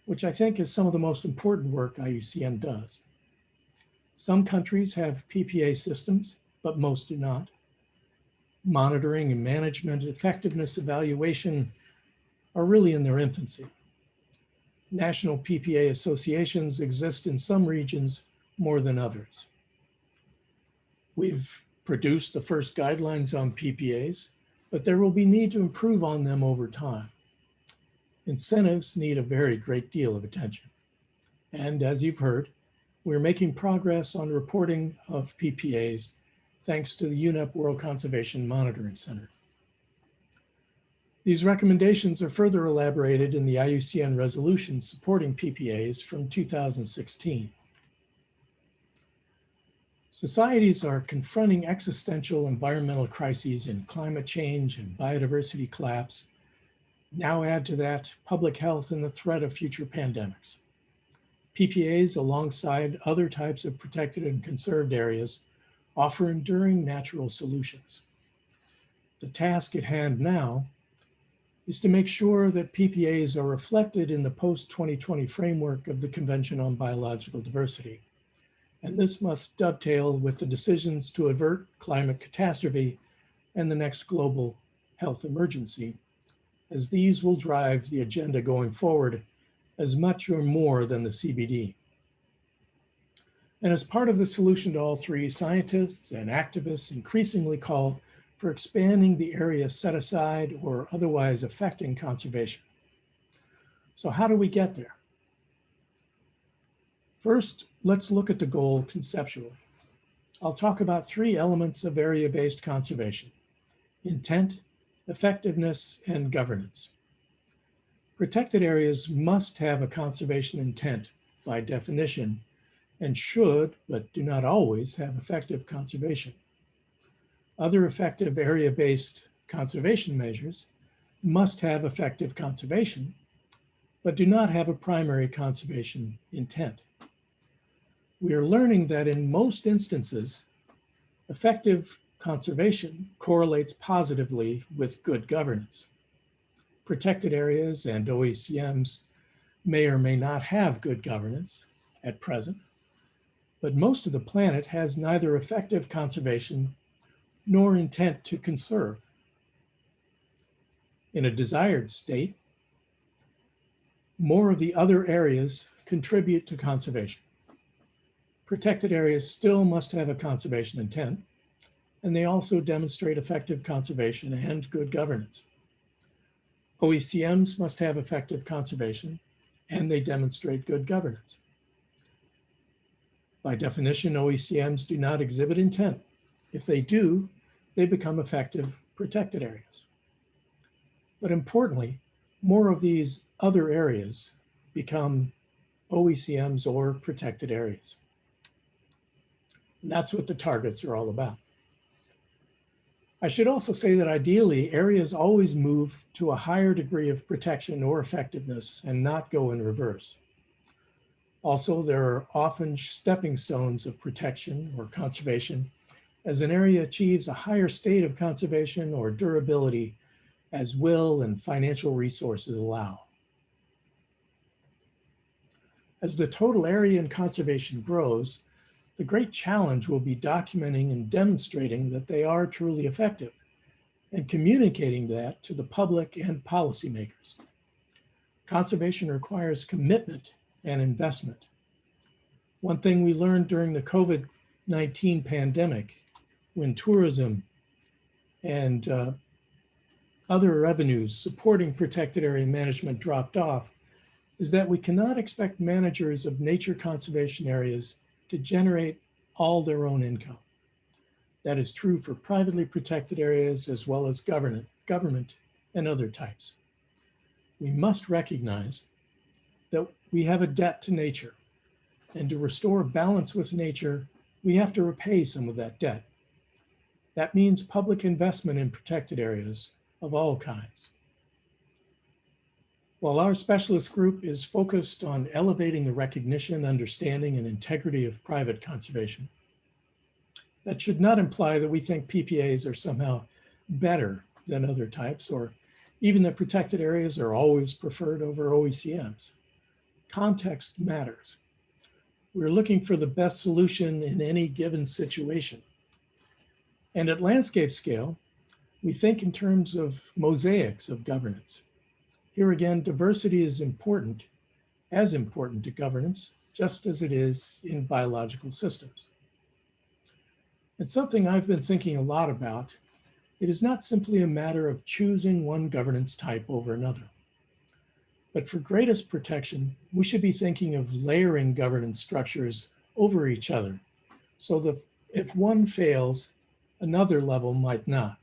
which I think is some of the most important work IUCN does. Some countries have PPA systems, but most do not. Monitoring and management effectiveness evaluation are really in their infancy. National PPA associations exist in some regions more than others. We've produced the first guidelines on PPAs, but there will be need to improve on them over time. Incentives need a very great deal of attention. And as you've heard, we're making progress on reporting of PPAs thanks to the UNEP World Conservation Monitoring Center. These recommendations are further elaborated in the IUCN resolution supporting PPAs from 2016. Societies are confronting existential environmental crises in climate change and biodiversity collapse. Now add to that public health and the threat of future pandemics. PPAs, alongside other types of protected and conserved areas, offer enduring natural solutions. The task at hand now is to make sure that PPAs are reflected in the post-2020 framework of the Convention on Biological Diversity. And this must dovetail with the decisions to avert climate catastrophe and the next global health emergency, as these will drive the agenda going forward as much or more than the CBD. And as part of the solution to all three, scientists and activists increasingly call for expanding the area set aside or otherwise affecting conservation. So how do we get there? First, let's look at the goal conceptually. I'll talk about 3 elements of area-based conservation: intent, effectiveness, and governance. Protected areas must have a conservation intent by definition and should, but do not always, have effective conservation. Other effective area-based conservation measures must have effective conservation, but do not have a primary conservation intent. We are learning that in most instances, effective conservation correlates positively with good governance. Protected areas and OECMs may or may not have good governance at present, but most of the planet has neither effective conservation nor intent to conserve. In a desired state, more of the other areas contribute to conservation. Protected areas still must have a conservation intent, and they also demonstrate effective conservation and good governance. OECMs must have effective conservation, and they demonstrate good governance. By definition, OECMs do not exhibit intent. If they do, they become effective protected areas. But importantly, more of these other areas become OECMs or protected areas. And that's what the targets are all about. I should also say that ideally, areas always move to a higher degree of protection or effectiveness and not go in reverse. Also, there are often stepping stones of protection or conservation as an area achieves a higher state of conservation or durability as will and financial resources allow. As the total area in conservation grows, the great challenge will be documenting and demonstrating that they are truly effective and communicating that to the public and policymakers. Conservation requires commitment and investment. One thing we learned during the COVID-19 pandemic, when tourism and other revenues supporting protected area management dropped off, is that we cannot expect managers of nature conservation areas to generate all their own income. That is true for privately protected areas as well as government and other types. We must recognize that we have a debt to nature, and to restore balance with nature, we have to repay some of that debt. That means public investment in protected areas of all kinds. While our specialist group is focused on elevating the recognition, understanding, and integrity of private conservation, that should not imply that we think PPAs are somehow better than other types, or even that protected areas are always preferred over OECMs. Context matters. We're looking for the best solution in any given situation. And at landscape scale, we think in terms of mosaics of governance. Here again, diversity is important, as important to governance, just as it is in biological systems. It's something I've been thinking a lot about. It is not simply a matter of choosing one governance type over another. But for greatest protection, we should be thinking of layering governance structures over each other, so that if one fails, another level might not.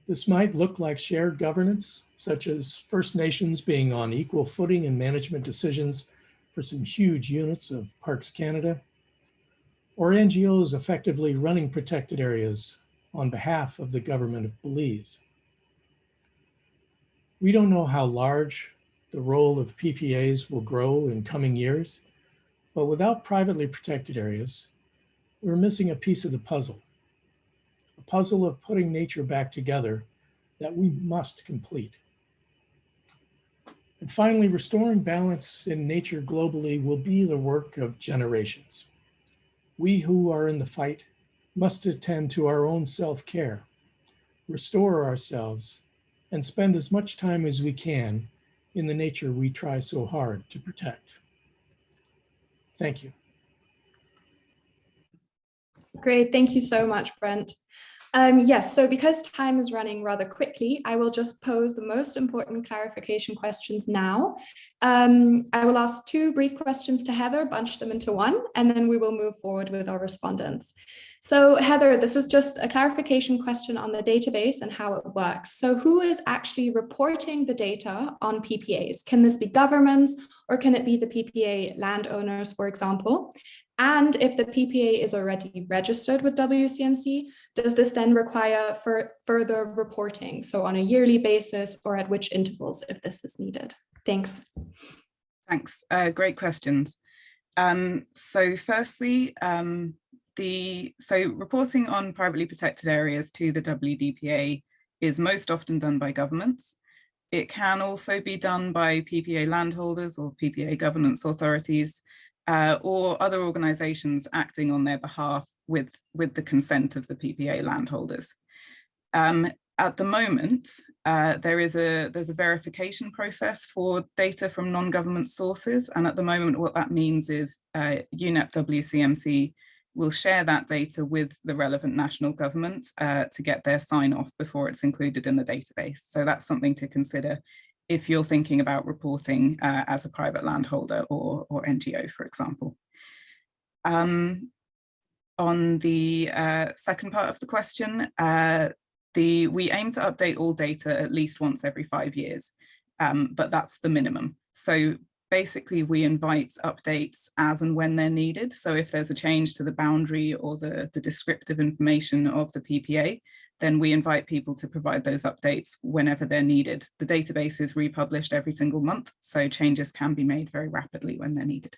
This might look like shared governance, such as First Nations being on equal footing in management decisions for some huge units of Parks Canada, or NGOs effectively running protected areas on behalf of the government of Belize. We don't know how large the role of PPAs will grow in coming years, but without privately protected areas, we're missing a piece of the puzzle of putting nature back together that we must complete. And finally, restoring balance in nature globally will be the work of generations. We who are in the fight must attend to our own self-care, restore ourselves, and spend as much time as we can in the nature we try so hard to protect. Thank you. Great, thank you so much, Brent. Yes, so because time is running rather quickly, I will just pose the most important clarification questions now. I will ask two brief questions to Heather, bunch them into one, and then we will move forward with our respondents. So Heather, this is just a clarification question on the database and how it works. So who is actually reporting the data on PPAs? Can this be governments or can it be the PPA landowners, for example? And if the PPA is already registered with WCMC, does this then require further reporting? So on a yearly basis or at which intervals if this is needed? Thanks. Thanks, great questions. So firstly, so reporting on privately protected areas to the WDPA is most often done by governments. It can also be done by PPA landholders or PPA governance authorities or other organizations acting on their behalf with the consent of the PPA landholders. At the moment, there's a verification process for data from non-government sources. And at the moment, what that means is UNEP WCMC will share that data with the relevant national government to get their sign off before it's included in the database. So that's something to consider if you're thinking about reporting as a private landholder or NGO, for example. On the second part of the question, we aim to update all data at least once every 5 years, but that's the minimum. So basically we invite updates as and when they're needed. So if there's a change to the boundary or the descriptive information of the PPA, then we invite people to provide those updates whenever they're needed. The database is republished every single month, so changes can be made very rapidly when they're needed.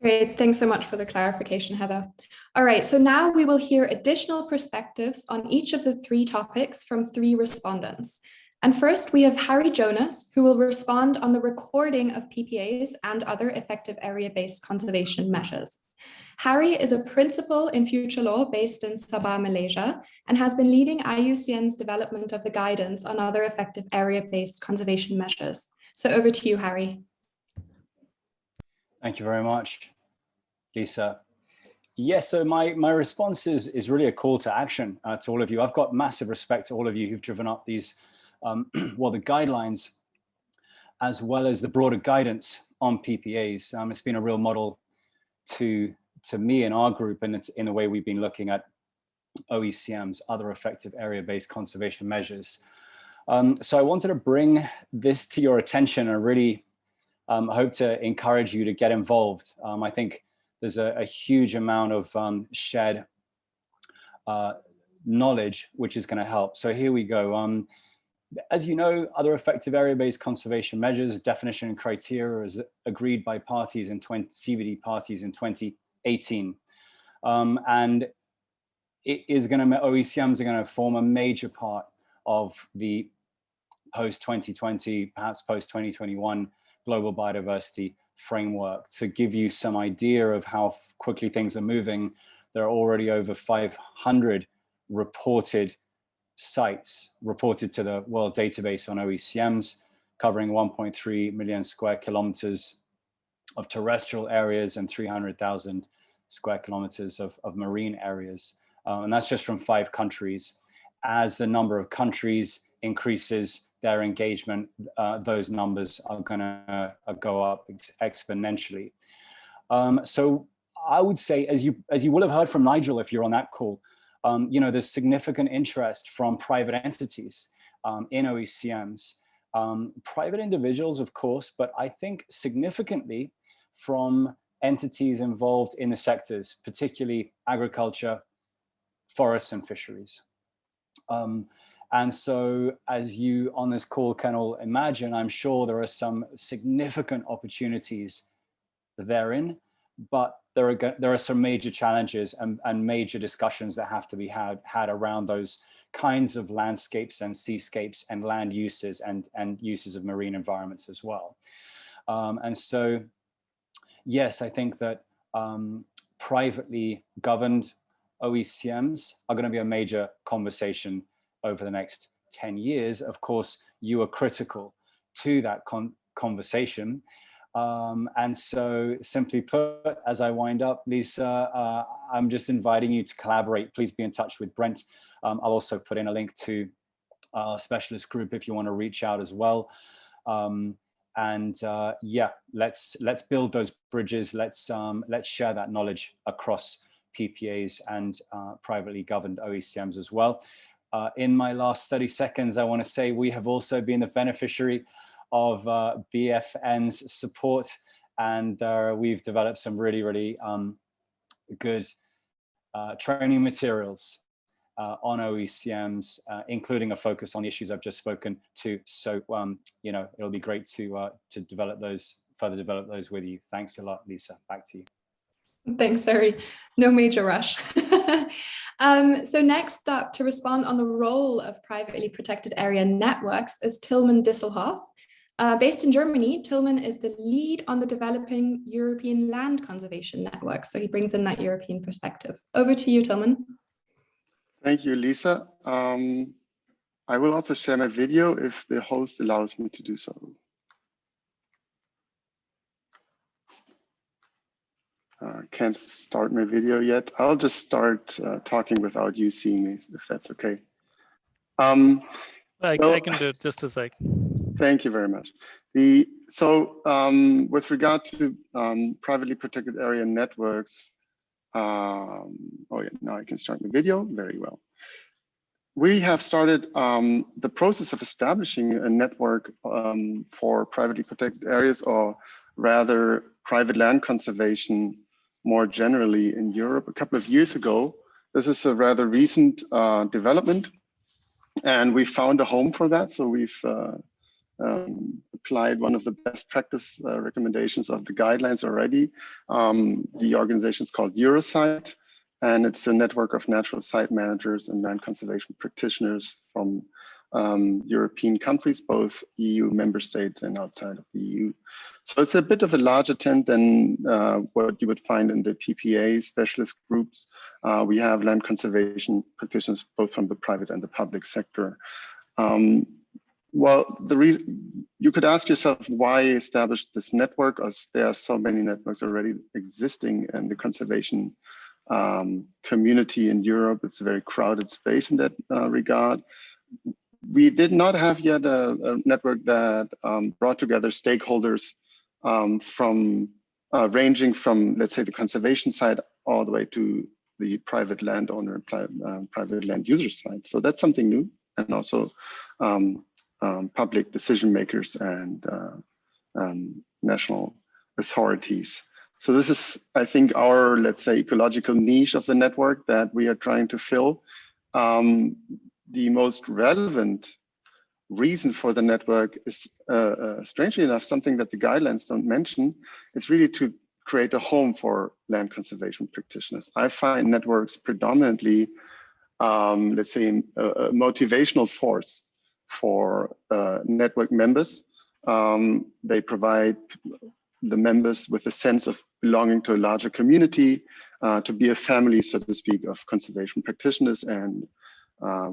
Great, thanks so much for the clarification, Heather. All right, so now we will hear additional perspectives on each of the 3 topics from 3 respondents. And first we have Harry Jonas, who will respond on the recording of PPAs and other effective area-based conservation measures. Harry is a principal in future law based in Sabah, Malaysia, and has been leading IUCN's development of the guidance on other effective area-based conservation measures. So over to you, Harry. Thank you very much, Lisa. Yes, so my response is really a call to action to all of you. I've got massive respect to all of you who've driven up these, the guidelines, as well as the broader guidance on PPAs. It's been a real model to me and our group, and it's in the way we've been looking at OECM's other effective area-based conservation measures. So I wanted to bring this to your attention and really hope to encourage you to get involved. I think there's a huge amount of shared knowledge which is going to help. So here we go. As you know, other effective area-based conservation measures, definition and criteria is agreed by parties in CBD parties in 2018. And it is going to, OECMs are going to form a major part of the post-2020, perhaps post-2021 global biodiversity framework. To give you some idea of how quickly things are moving, there are already over 500 reported sites reported to the World Database on OECMs, covering 1.3 million square kilometers of terrestrial areas and 300,000 square kilometers of marine areas. And that's just from 5 countries. As the number of countries increases their engagement, those numbers are gonna go up exponentially. So I would say, as you will have heard from Nigel, if you're on that call, you know, there's significant interest from private entities in OECMs, private individuals, of course, but I think significantly from entities involved in the sectors, particularly agriculture, forests and fisheries. And so as you on this call can all imagine, I'm sure there are some significant opportunities therein, but there are some major challenges and major discussions that have to be had around those kinds of landscapes and seascapes and land uses and uses of marine environments as well. And so, yes, I think that privately governed OECMs are going to be a major conversation over the next 10 years. Of course, you are critical to that conversation. And so simply put, as I wind up, Lisa, I'm just inviting you to collaborate. Please be in touch with Brent. I'll also put in a link to our specialist group if you want to reach out as well. And yeah, let's build those bridges. Let's share that knowledge across PPAs and privately governed OECMs as well. In my last 30 seconds, I want to say we have also been the beneficiary of BFN's support, and we've developed some really good training materials on OECMs, including a focus on the issues I've just spoken to. So, you know, it'll be great to develop those, further develop those with you. Thanks a lot, Lisa. Back to you. Thanks, Harry. No major rush. So next up to respond on the role of privately protected area networks is Tilman Disselhoff. Based in Germany, Tilman is the lead on the developing European land conservation network. So he brings in that European perspective. Over to you, Tilman. Thank you, Lisa. I will also share my video if the host allows me to do so. Can't start my video yet. I'll just start talking without you seeing me, if that's okay. I can do it just a sec. Thank you very much. With regard to privately protected area networks, oh yeah, now I can start the video very well. We have started the process of establishing a network for privately protected areas, or rather private land conservation more generally in Europe a couple of years ago. This is a rather recent development, and we found a home for that. So we've applied one of the best practice recommendations of the guidelines already. The organization is called Eurosite, and it's a network of natural site managers and land conservation practitioners from European countries, both EU member states and outside of the EU. So it's a bit of a larger tent than what you would find in the PPA specialist groups. We have land conservation practitioners both from the private and the public sector. Well, the reason you could ask yourself why establish this network, as there are so many networks already existing in the conservation community in Europe. It's a very crowded space in that regard. We did not have yet a network that brought together stakeholders from ranging from, let's say, the conservation side all the way to the private landowner and private land user side. So that's something new, and also public decision makers and national authorities. So this is, I think, our, let's say, ecological niche of the network that we are trying to fill. The most relevant reason for the network is, strangely enough, something that the guidelines don't mention. It's really to create a home for land conservation practitioners. I find networks predominantly, let's say, a motivational force for network members. They provide the members with a sense of belonging to a larger community, to be a family, so to speak, of conservation practitioners. And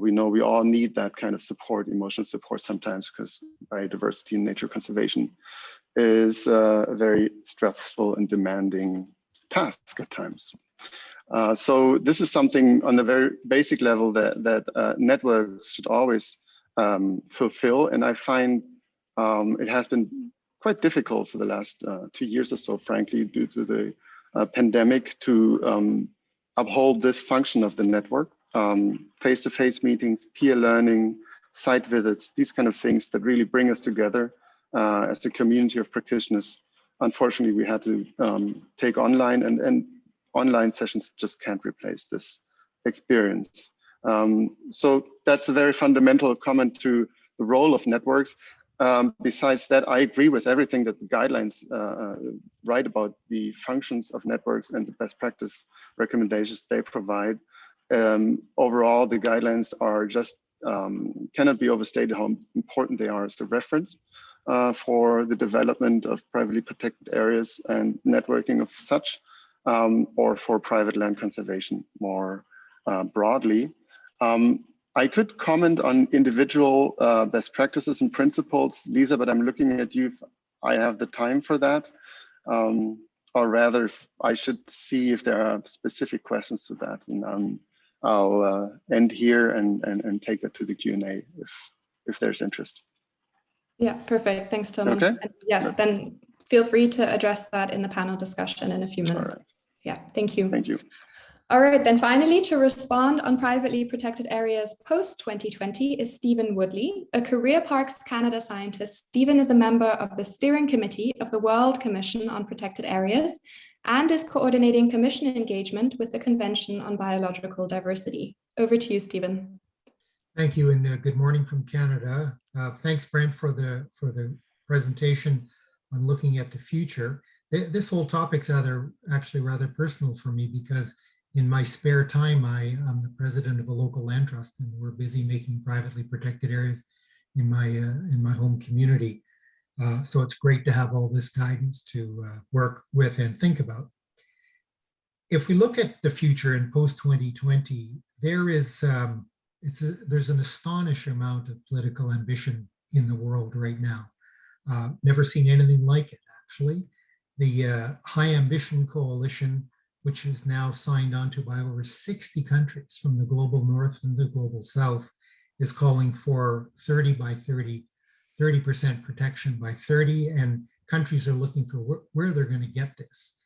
we know we all need that kind of support, emotional support sometimes, because biodiversity and nature conservation is a very stressful and demanding task at times. So this is something on a very basic level that networks should always fulfill. And I find it has been quite difficult for the last 2 years or so, frankly, due to the pandemic, to uphold this function of the network. Face-to-face meetings, peer learning, site visits, these kind of things that really bring us together as a community of practitioners. Unfortunately, we had to take online, and online sessions just can't replace this experience. So that's a very fundamental comment to the role of networks. Besides that, I agree with everything that the guidelines write about the functions of networks and the best practice recommendations they provide. Overall, the guidelines are just, cannot be overstated how important they are as a reference for the development of privately protected areas and networking of such, or for private land conservation more broadly. I could comment on individual best practices and principles, Lisa, but I'm looking at you if I have the time for that. Or rather, I should see if there are specific questions to that. And I'll end here and take that to the Q&A if there's interest. Yeah, perfect. Thanks, Tom. Okay. And yes, then feel free to address that in the panel discussion in a few minutes. All right. Yeah, thank you. Thank you. All right, then finally, to respond on privately protected areas post-2020 is Stephen Woodley, a Career Parks Canada scientist. Stephen is a member of the steering committee of the World Commission on Protected Areas and is coordinating commission engagement with the Convention on Biological Diversity. Over to you, Stephen. Thank you, and good morning from Canada. Thanks, Brent, for the presentation on looking at the future. This whole topic's actually rather personal for me, because in my spare time, I'm the president of a local land trust, and we're busy making privately protected areas in my home community. So it's great to have all this guidance to work with and think about. If we look at the future in post-2020, there's an astonishing amount of political ambition in the world right now. Never seen anything like it, actually. The High Ambition Coalition, which is now signed onto by over 60 countries from the global north and the global south, is calling for 30% protection by 30, and countries are looking for where they're going to get this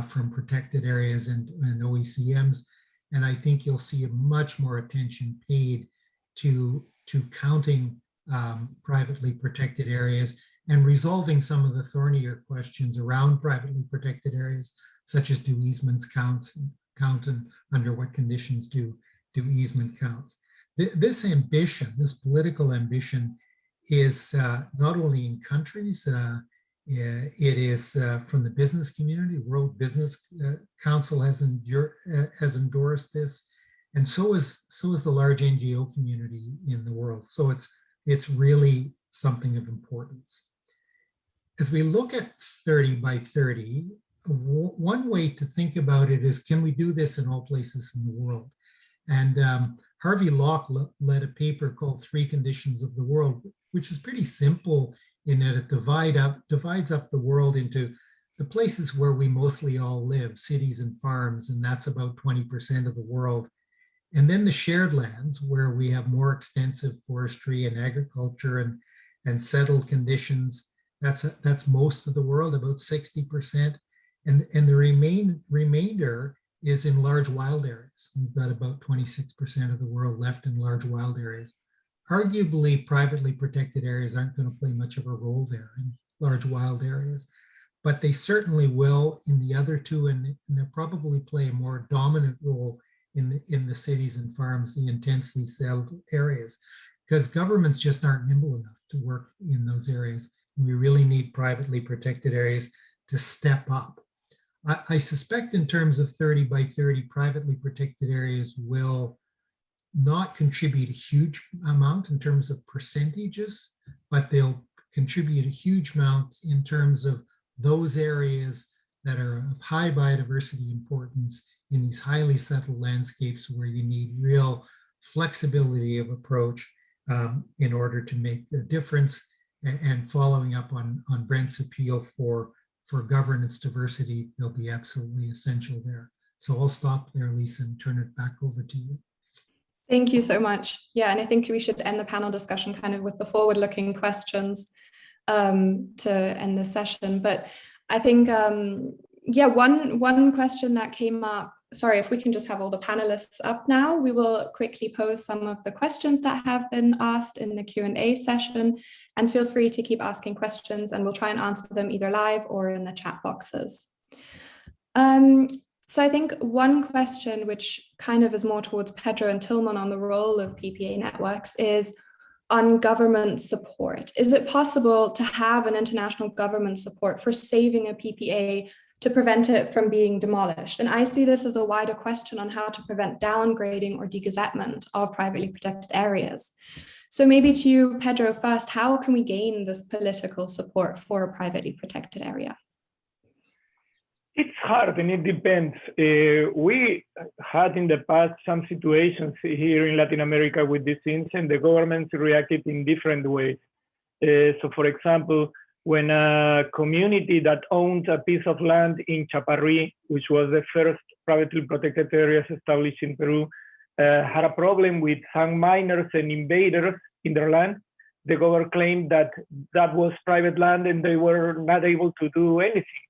from protected areas and OECMs. And I think you'll see much more attention paid to counting privately protected areas and resolving some of the thornier questions around privately protected areas, such as do easements count and under what conditions do easement counts. This ambition, this political ambition, is not only in countries, it is from the business community. World Business Council has endorsed this, and so is the large NGO community in the world. So it's really something of importance. As we look at 30 by 30, one way to think about it is, can we do this in all places in the world? And Harvey Locke led a paper called 3 Conditions of the World, which is pretty simple in that it divides up the world into the places where we mostly all live, cities and farms, and that's about 20% of the world. And then the shared lands, where we have more extensive forestry and agriculture and settled conditions, that's most of the world, about 60%. And the remainder is in large wild areas. We've got about 26% of the world left in large wild areas. Arguably, privately protected areas aren't going to play much of a role there in large wild areas, but they certainly will in the other two, and they'll probably play a more dominant role in the cities and farms, the intensely settled areas, because governments just aren't nimble enough to work in those areas. We really need privately protected areas to step up. I suspect in terms of 30 by 30, privately protected areas will not contribute a huge amount in terms of percentages, but they'll contribute a huge amount in terms of those areas that are of high biodiversity importance in these highly settled landscapes where you need real flexibility of approach in order to make a difference. And following up on Brent's appeal for governance diversity, they'll be absolutely essential there. So I'll stop there, Lisa, and turn it back over to you. Thank you so much. Yeah, and I think we should end the panel discussion kind of with the forward-looking questions to end the session. But I think, yeah, one question that came up, sorry, if we can just have all the panelists up now, we will quickly pose some of the questions that have been asked in the Q&A session, and feel free to keep asking questions and we'll try and answer them either live or in the chat boxes. So I think one question, which kind of is more towards Pedro and Tilman on the role of PPA networks, is on government support. Is it possible to have an international government support for saving a PPA to prevent it from being demolished? And I see this as a wider question on how to prevent downgrading or degazettement of privately protected areas. So maybe to you, Pedro, first, how can we gain this political support for a privately protected area? It's hard and it depends. We had in the past some situations here in Latin America with these things, and the governments reacted in different ways. So for example, when a community that owns a piece of land in Chaparrí, which was the first privately protected areas established in Peru, had a problem with some miners and invaders in their land, the government claimed that that was private land and they were not able to do anything,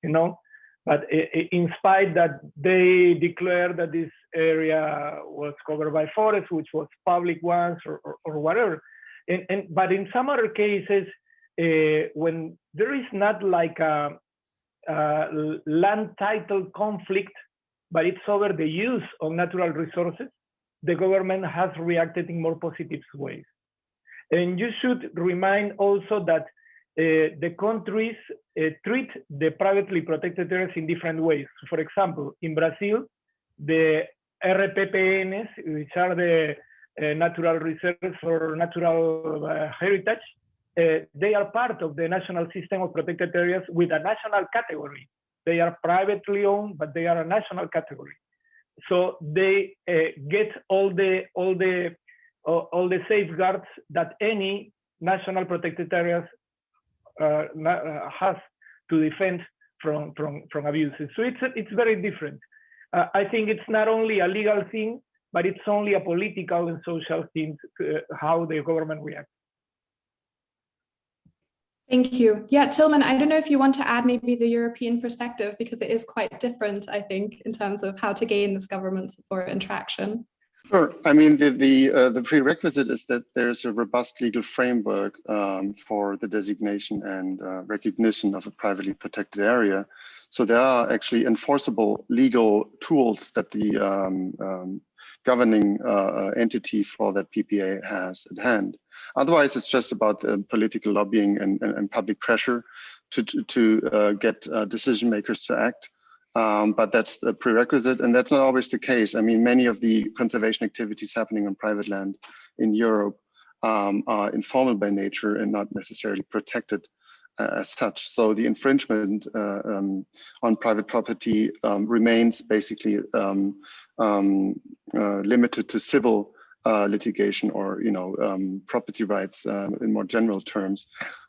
you know. But in spite that they declared that this area was covered by forest, which was public ones or whatever. But in some other cases, when there is not like a land title conflict, but it's over the use of natural resources, the government has reacted in more positive ways. And you should remind also that the countries treat the privately protected areas in different ways. For example, in Brazil, the RPPNs, which are the natural reserves or natural heritage, they are part of the national system of protected areas with a national category. They are privately owned, but they are a national category. So they get all the safeguards that any national protected areas has to defend from abuses. So it's very different. I think it's not only a legal thing, but it's only a political and social thing, how the government reacts. Thank you. Yeah, Tilman, I don't know if you want to add maybe the European perspective, because it is quite different, I think, in terms of how to gain this government support and traction. Sure. I mean, the prerequisite is that there's a robust legal framework for the designation and recognition of a privately protected area. So there are actually enforceable legal tools that the governing entity for that PPA has at hand. Otherwise, it's just about political lobbying and public pressure to get decision makers to act. But that's the prerequisite, and that's not always the case. I mean, many of the conservation activities happening on private land in Europe are informal by nature and not necessarily protected as such. So the infringement on private property remains basically limited to civil litigation or, property rights in more general terms,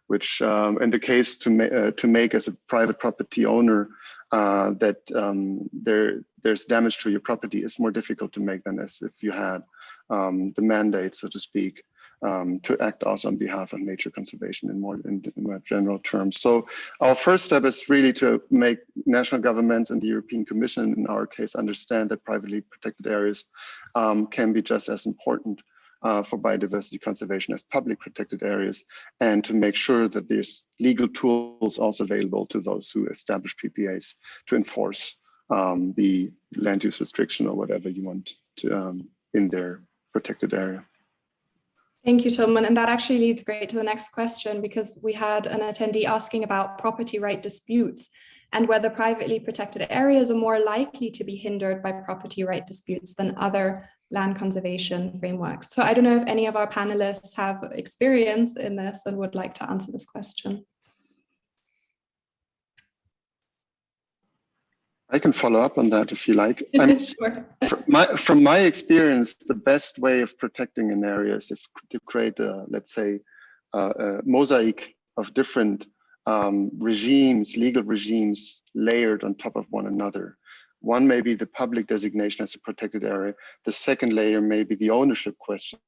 which in the case to make as a private property owner that there's damage to your property is more difficult to make than as if you had the mandate, so to speak, to act also on behalf of nature conservation in more general terms. So our first step is really to make national governments and the European Commission, in our case, understand that privately protected areas can be just as important for biodiversity conservation as public protected areas, and to make sure that there's legal tools also available to those who establish PPAs to enforce the land use restriction or whatever you want to in their protected area. Thank you, Tilman. And that actually leads great to the next question, because we had an attendee asking about property right disputes and whether privately protected areas are more likely to be hindered by property right disputes than other land conservation frameworks. So I don't know if any of our panelists have experience in this and would like to answer this question. I can follow up on that if you like. Sure. From my experience, the best way of protecting an area is to create a, let's say, a mosaic of different regimes, legal regimes layered on top of one another. One may be the public designation as a protected area. The second layer may be the ownership question,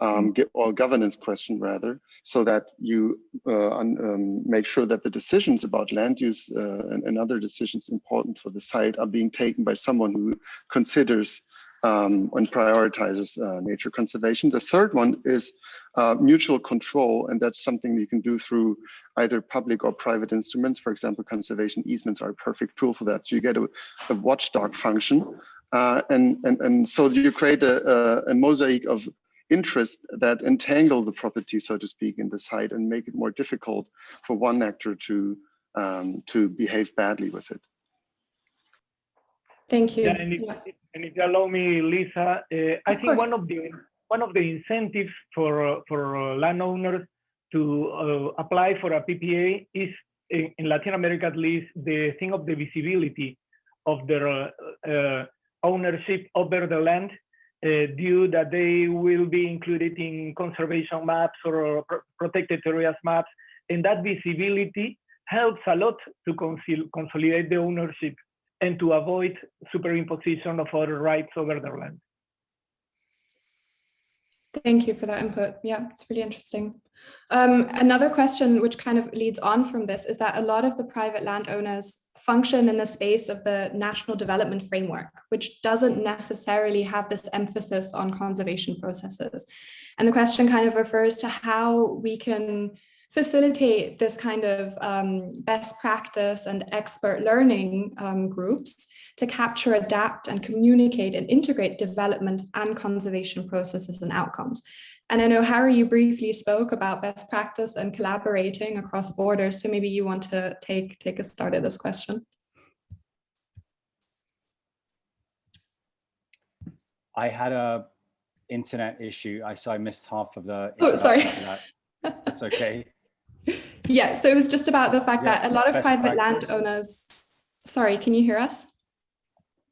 or governance question rather, so that you make sure that the decisions about land use and other decisions important for the site are being taken by someone who considers and prioritizes nature conservation. The third one is mutual control, and that's something you can do through either public or private instruments. For example, conservation easements are a perfect tool for that. So you get a watchdog function, and so you create a mosaic of interests that entangle the property, so to speak, in the site and make it more difficult for one actor to behave badly with it. Thank you. Yeah, and if you allow me, Lisa, I think one of the incentives for landowners to apply for a PPA is, in Latin America at least, the thing of the visibility of their ownership over the land, due that they will be included in conservation maps or protected areas maps, and that visibility helps a lot to consolidate the ownership and to avoid superimposition of other rights over their land. Thank you for that input. Yeah, it's really interesting. Another question which kind of leads on from this is that a lot of the private landowners function in the space of the National Development Framework, which doesn't necessarily have this emphasis on conservation processes. And the question kind of refers to how we can facilitate this kind of best practice and expert learning groups to capture, adapt, and communicate and integrate development and conservation processes and outcomes. And I know, Harry, you briefly spoke about best practice and collaborating across borders. So maybe you want to take a start at this question. I had a internet issue. I missed half of the sorry. to that. That's okay. Yeah, so it was just about the fact that a lot of private practice. landowners, sorry, can you hear us?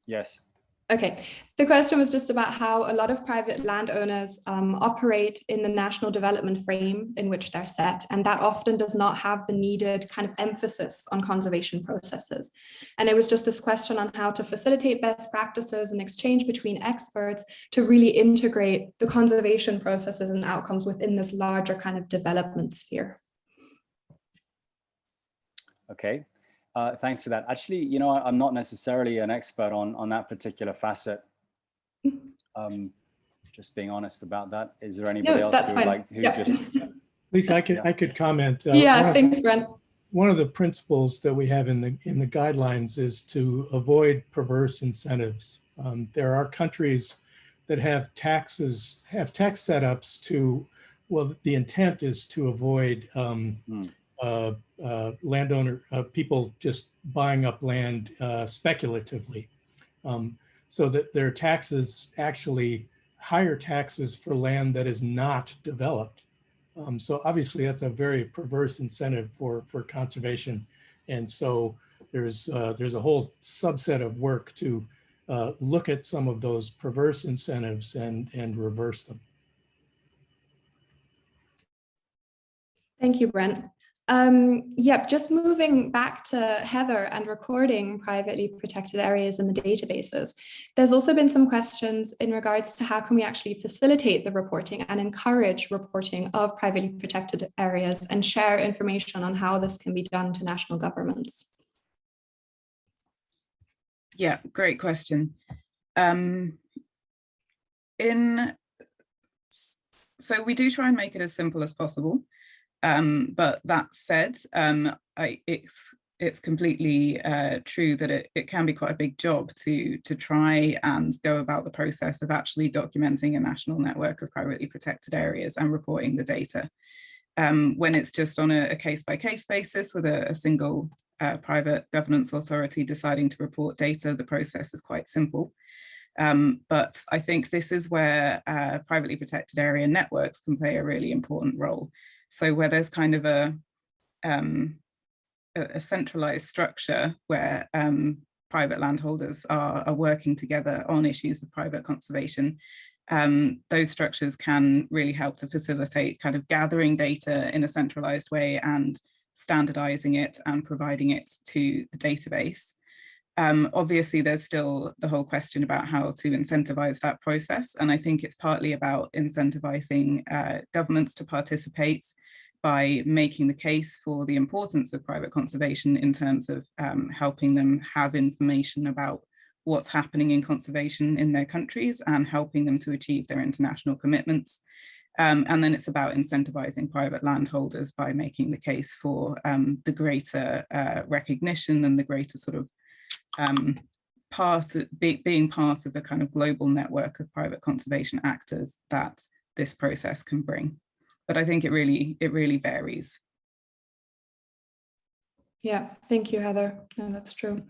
Yes. Okay, the question was just about how a lot of private landowners operate in the national development frame in which they're set, and that often does not have the needed kind of emphasis on conservation processes. And it was just this question on how to facilitate best practices and exchange between experts to really integrate the conservation processes and outcomes within this larger kind of development sphere. Okay. Thanks for that. Actually, you know, I'm not necessarily an expert on that particular facet. Just being honest about that. Is there anybody else who would like to just? Lisa, I could comment. Thanks, Brent. One of the principles that we have in the guidelines is to avoid perverse incentives. There are countries that have tax setups to, well, the intent is to avoid people just buying up land speculatively, so that their taxes actually higher taxes for land that is not developed. So obviously that's a very perverse incentive for conservation, and so there's a whole subset of work to look at some of those perverse incentives and reverse them. Thank you, Brent. Just moving back to Heather and recording privately protected areas in the databases. There's also been some questions in regards to how can we actually facilitate the reporting and encourage reporting of privately protected areas and share information on how this can be done to national governments. Yeah, great question. So we do try and make it as simple as possible. But that said, it's completely true that it can be quite a big job to try and go about the process of actually documenting a national network of privately protected areas and reporting the data. When it's just on a case-by-case basis with a single private governance authority deciding to report data, the process is quite simple. But I think this is where privately protected area networks can play a really important role. So where there's kind of a centralized structure where private landholders are working together on issues of private conservation, those structures can really help to facilitate kind of gathering data in a centralized way and standardizing it and providing it to the database. Obviously, there's still the whole question about how to incentivize that process. And I think it's partly about incentivizing governments to participate by making the case for the importance of private conservation in terms of helping them have information about what's happening in conservation in their countries and helping them to achieve their international commitments. And then it's about incentivizing private landholders by making the case for the greater recognition and the greater sort of being part of a kind of global network of private conservation actors that this process can bring. But I think it really varies. Yeah, thank you, Heather. No, that's true.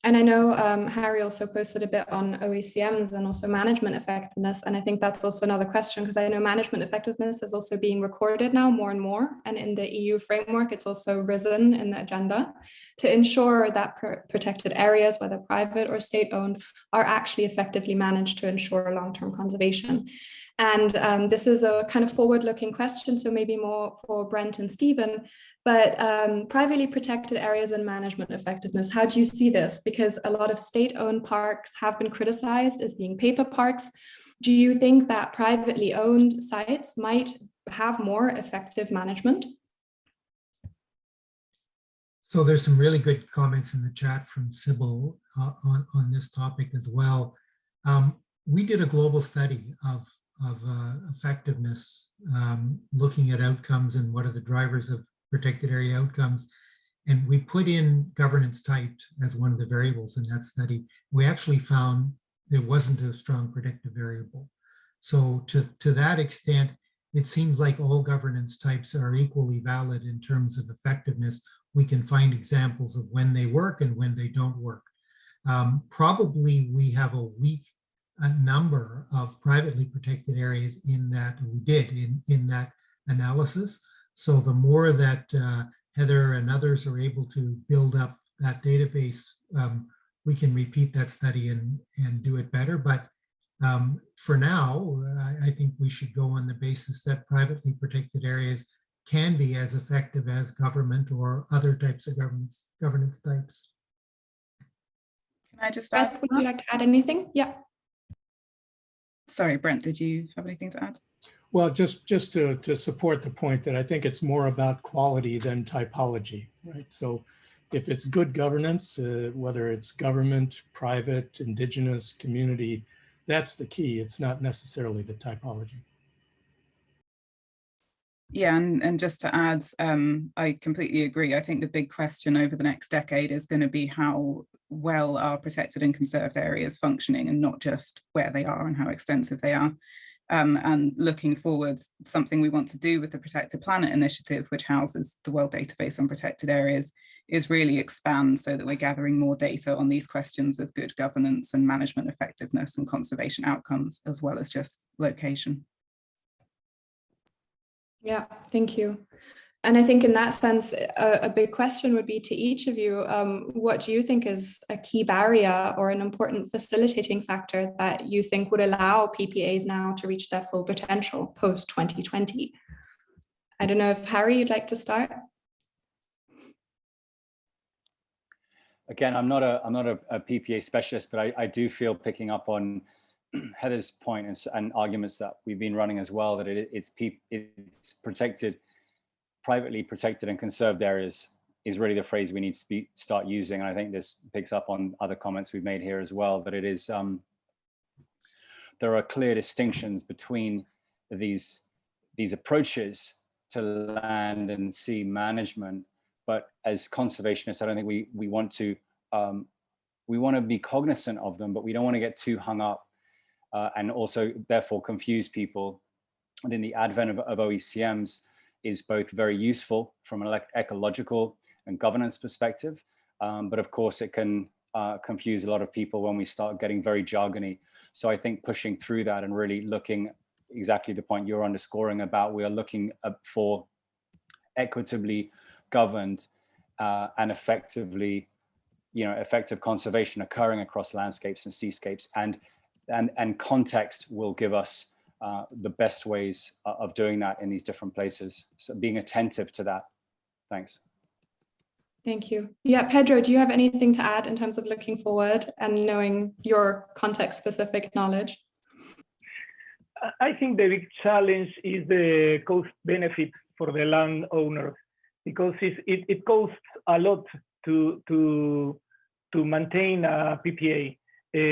And I know Harry also posted a bit on OECMs and also management effectiveness. And I think that's also another question, because I know management effectiveness is also being recorded now more and more. And in the EU framework, it's also risen in the agenda to ensure that protected areas, whether private or state-owned, are actually effectively managed to ensure long-term conservation. And this is a kind of forward-looking question, so maybe more for Brent and Stephen. But privately protected areas and management effectiveness, how do you see this? Because a lot of state-owned parks have been criticized as being paper parks, do you think that privately owned sites might have more effective management? So there's some really good comments in the chat from Sybil on this topic as well. We did a global study of effectiveness, looking at outcomes and what are the drivers of protected area outcomes. And we put in governance type as one of the variables in that study. We actually found there wasn't a strong predictive variable. So to that extent, it seems like all governance types are equally valid in terms of effectiveness. We can find examples of when they work and when they don't work. Probably we have a weak number of privately protected areas in that we did in that analysis. So the more that Heather and others are able to build up that database, we can repeat that study and do it better. But for now, I think we should go on the basis that privately protected areas can be as effective as government or other types of governance types. Can I just add? Would you like to add anything? Yeah. Sorry, Brent, did you have anything to add? Well, just to support the point that I think it's more about quality than typology, right? So if it's good governance, whether it's government, private, indigenous, community, that's the key. It's not necessarily the typology. Yeah, and just to add, I completely agree. I think the big question over the next decade is going to be how well are protected and conserved areas functioning, and not just where they are and how extensive they are. And looking forward, something we want to do with the Protected Planet Initiative, which houses the World Database on Protected Areas, is really expand so that we're gathering more data on these questions of good governance and management effectiveness and conservation outcomes, as well as just location. Yeah, thank you. And I think in that sense, a big question would be to each of you, what do you think is a key barrier or an important facilitating factor that you think would allow PPAs now to reach their full potential post 2020? I don't know if Harry, you'd like to start? Again, I'm not a PPA specialist, but I do feel, picking up on Heather's point and arguments that we've been running as well, that it's protected, privately protected and conserved areas is really the phrase we need to start using. And I think this picks up on other comments we've made here as well, that it is, there are clear distinctions between these approaches to land and sea management. But as conservationists, I don't think we want to be cognizant of them, but we don't want to get too hung up and also therefore confuse people. And in the advent of OECMs is both very useful from an ecological and governance perspective, but of course it can confuse a lot of people when we start getting very jargony. So I think pushing through that and really looking exactly the point you're underscoring about, we are looking for equitably governed and effective conservation occurring across landscapes and seascapes, and context will give us the best ways of doing that in these different places. So being attentive to that. Thanks. Thank you. Yeah, Pedro, do you have anything to add in terms of looking forward and knowing your context-specific knowledge? I think the big challenge is the cost benefit for the landowners, because it costs a lot to maintain a PPA,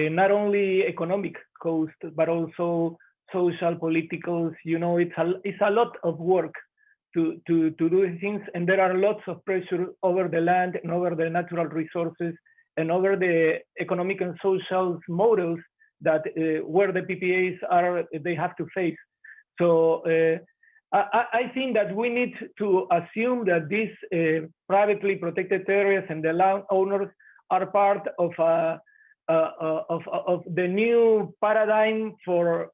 not only economic cost, but also social, political. You know, it's a lot of work to do things, and there are lots of pressure over the land and over the natural resources and over the economic and social models that where the PPAs are, they have to face. So I think that we need to assume that these privately protected areas and the landowners are part of the new paradigm for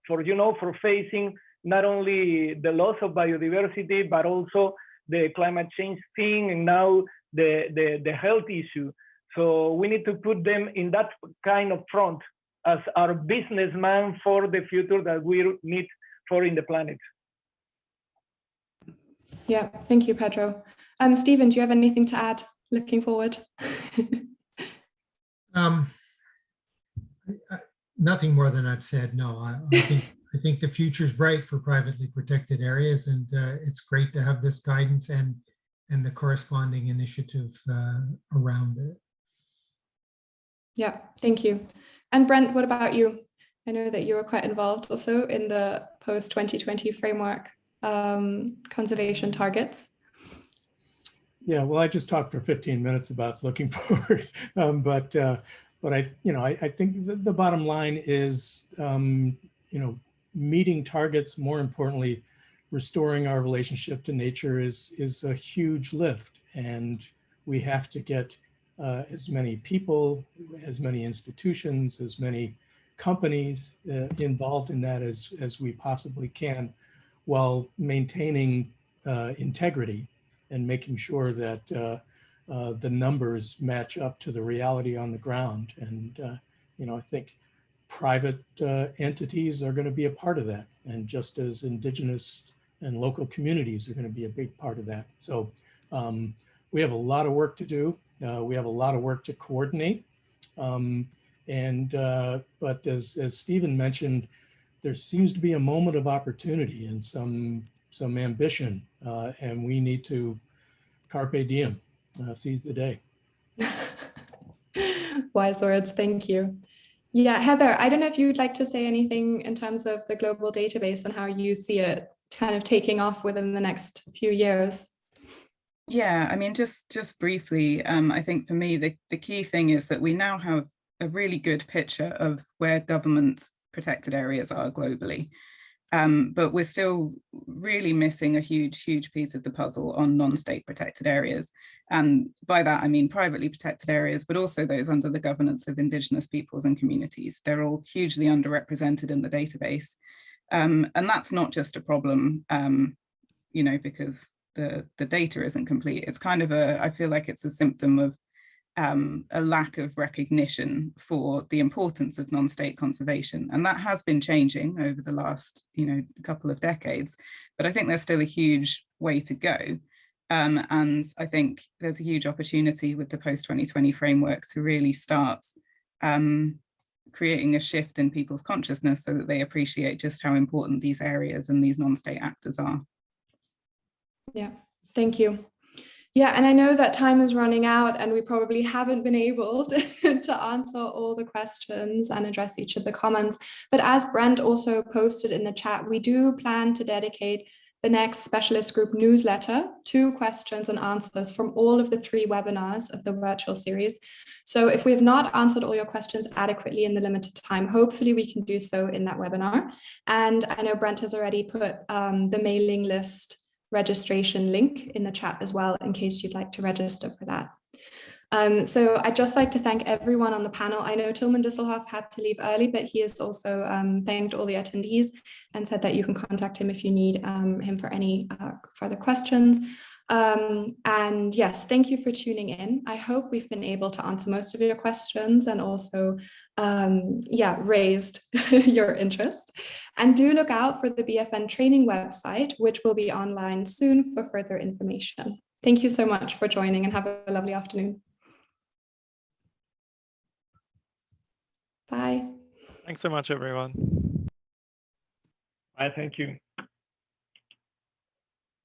facing not only the loss of biodiversity, but also the climate change thing, and now the health issue. So we need to put them in that kind of front as our businessman for the future that we need for in the planet. Yeah, thank you, Pedro. Stephen, do you have anything to add looking forward? nothing more than I've said. No, I think the future's bright for privately protected areas, and it's great to have this guidance and the corresponding initiative around it. Yeah, thank you. And Brent, what about you? I know that you were quite involved also in the post-2020 framework conservation targets. Yeah, well, I just talked for 15 minutes about looking forward, but I think the bottom line is, meeting targets. More importantly, restoring our relationship to nature is a huge lift, and we have to get as many people, as many institutions, as many companies involved in that as we possibly can, while maintaining integrity and making sure that the numbers match up to the reality on the ground. And I think private entities are going to be a part of that, and just as indigenous and local communities are going to be a big part of that. So we have a lot of work to do. We have a lot of work to coordinate. But as Stephen mentioned, there seems to be a moment of opportunity and some ambition, and we need to carpe diem, seize the day. Wise words, thank you. Yeah, Heather, I don't know if you'd like to say anything in terms of the global database and how you see it kind of taking off within the next few years. Yeah, I mean, just briefly, I think for me, the key thing is that we now have a really good picture of where government protected areas are globally. But we're still really missing a huge piece of the puzzle on non-state protected areas. And by that, I mean privately protected areas, but also those under the governance of Indigenous peoples and communities. They're all hugely underrepresented in the database. And that's not just a problem, because the data isn't complete. It's kind of I feel like it's a symptom of a lack of recognition for the importance of non-state conservation. And that has been changing over the last, couple of decades, but I think there's still a huge way to go. And I think there's a huge opportunity with the post-2020 framework to really start creating a shift in people's consciousness so that they appreciate just how important these areas and these non-state actors are. Yeah, thank you. Yeah, and I know that time is running out and we probably haven't been able to answer all the questions and address each of the comments. But as Brent also posted in the chat, we do plan to dedicate the next specialist group newsletter to questions and answers from all of the 3 webinars of the virtual series. So if we have not answered all your questions adequately in the limited time, hopefully we can do so in that webinar. And I know Brent has already put the mailing list registration link in the chat as well, in case you'd like to register for that. So I'd just like to thank everyone on the panel. I know Tilman Disselhoff had to leave early, but he has also thanked all the attendees and said that you can contact him if you need him for any further questions. And yes, thank you for tuning in. I hope we've been able to answer most of your questions and also raised your interest. And do look out for the BFN training website, which will be online soon for further information. Thank you so much for joining and have a lovely afternoon. Bye. Thanks so much, everyone. Bye, thank you.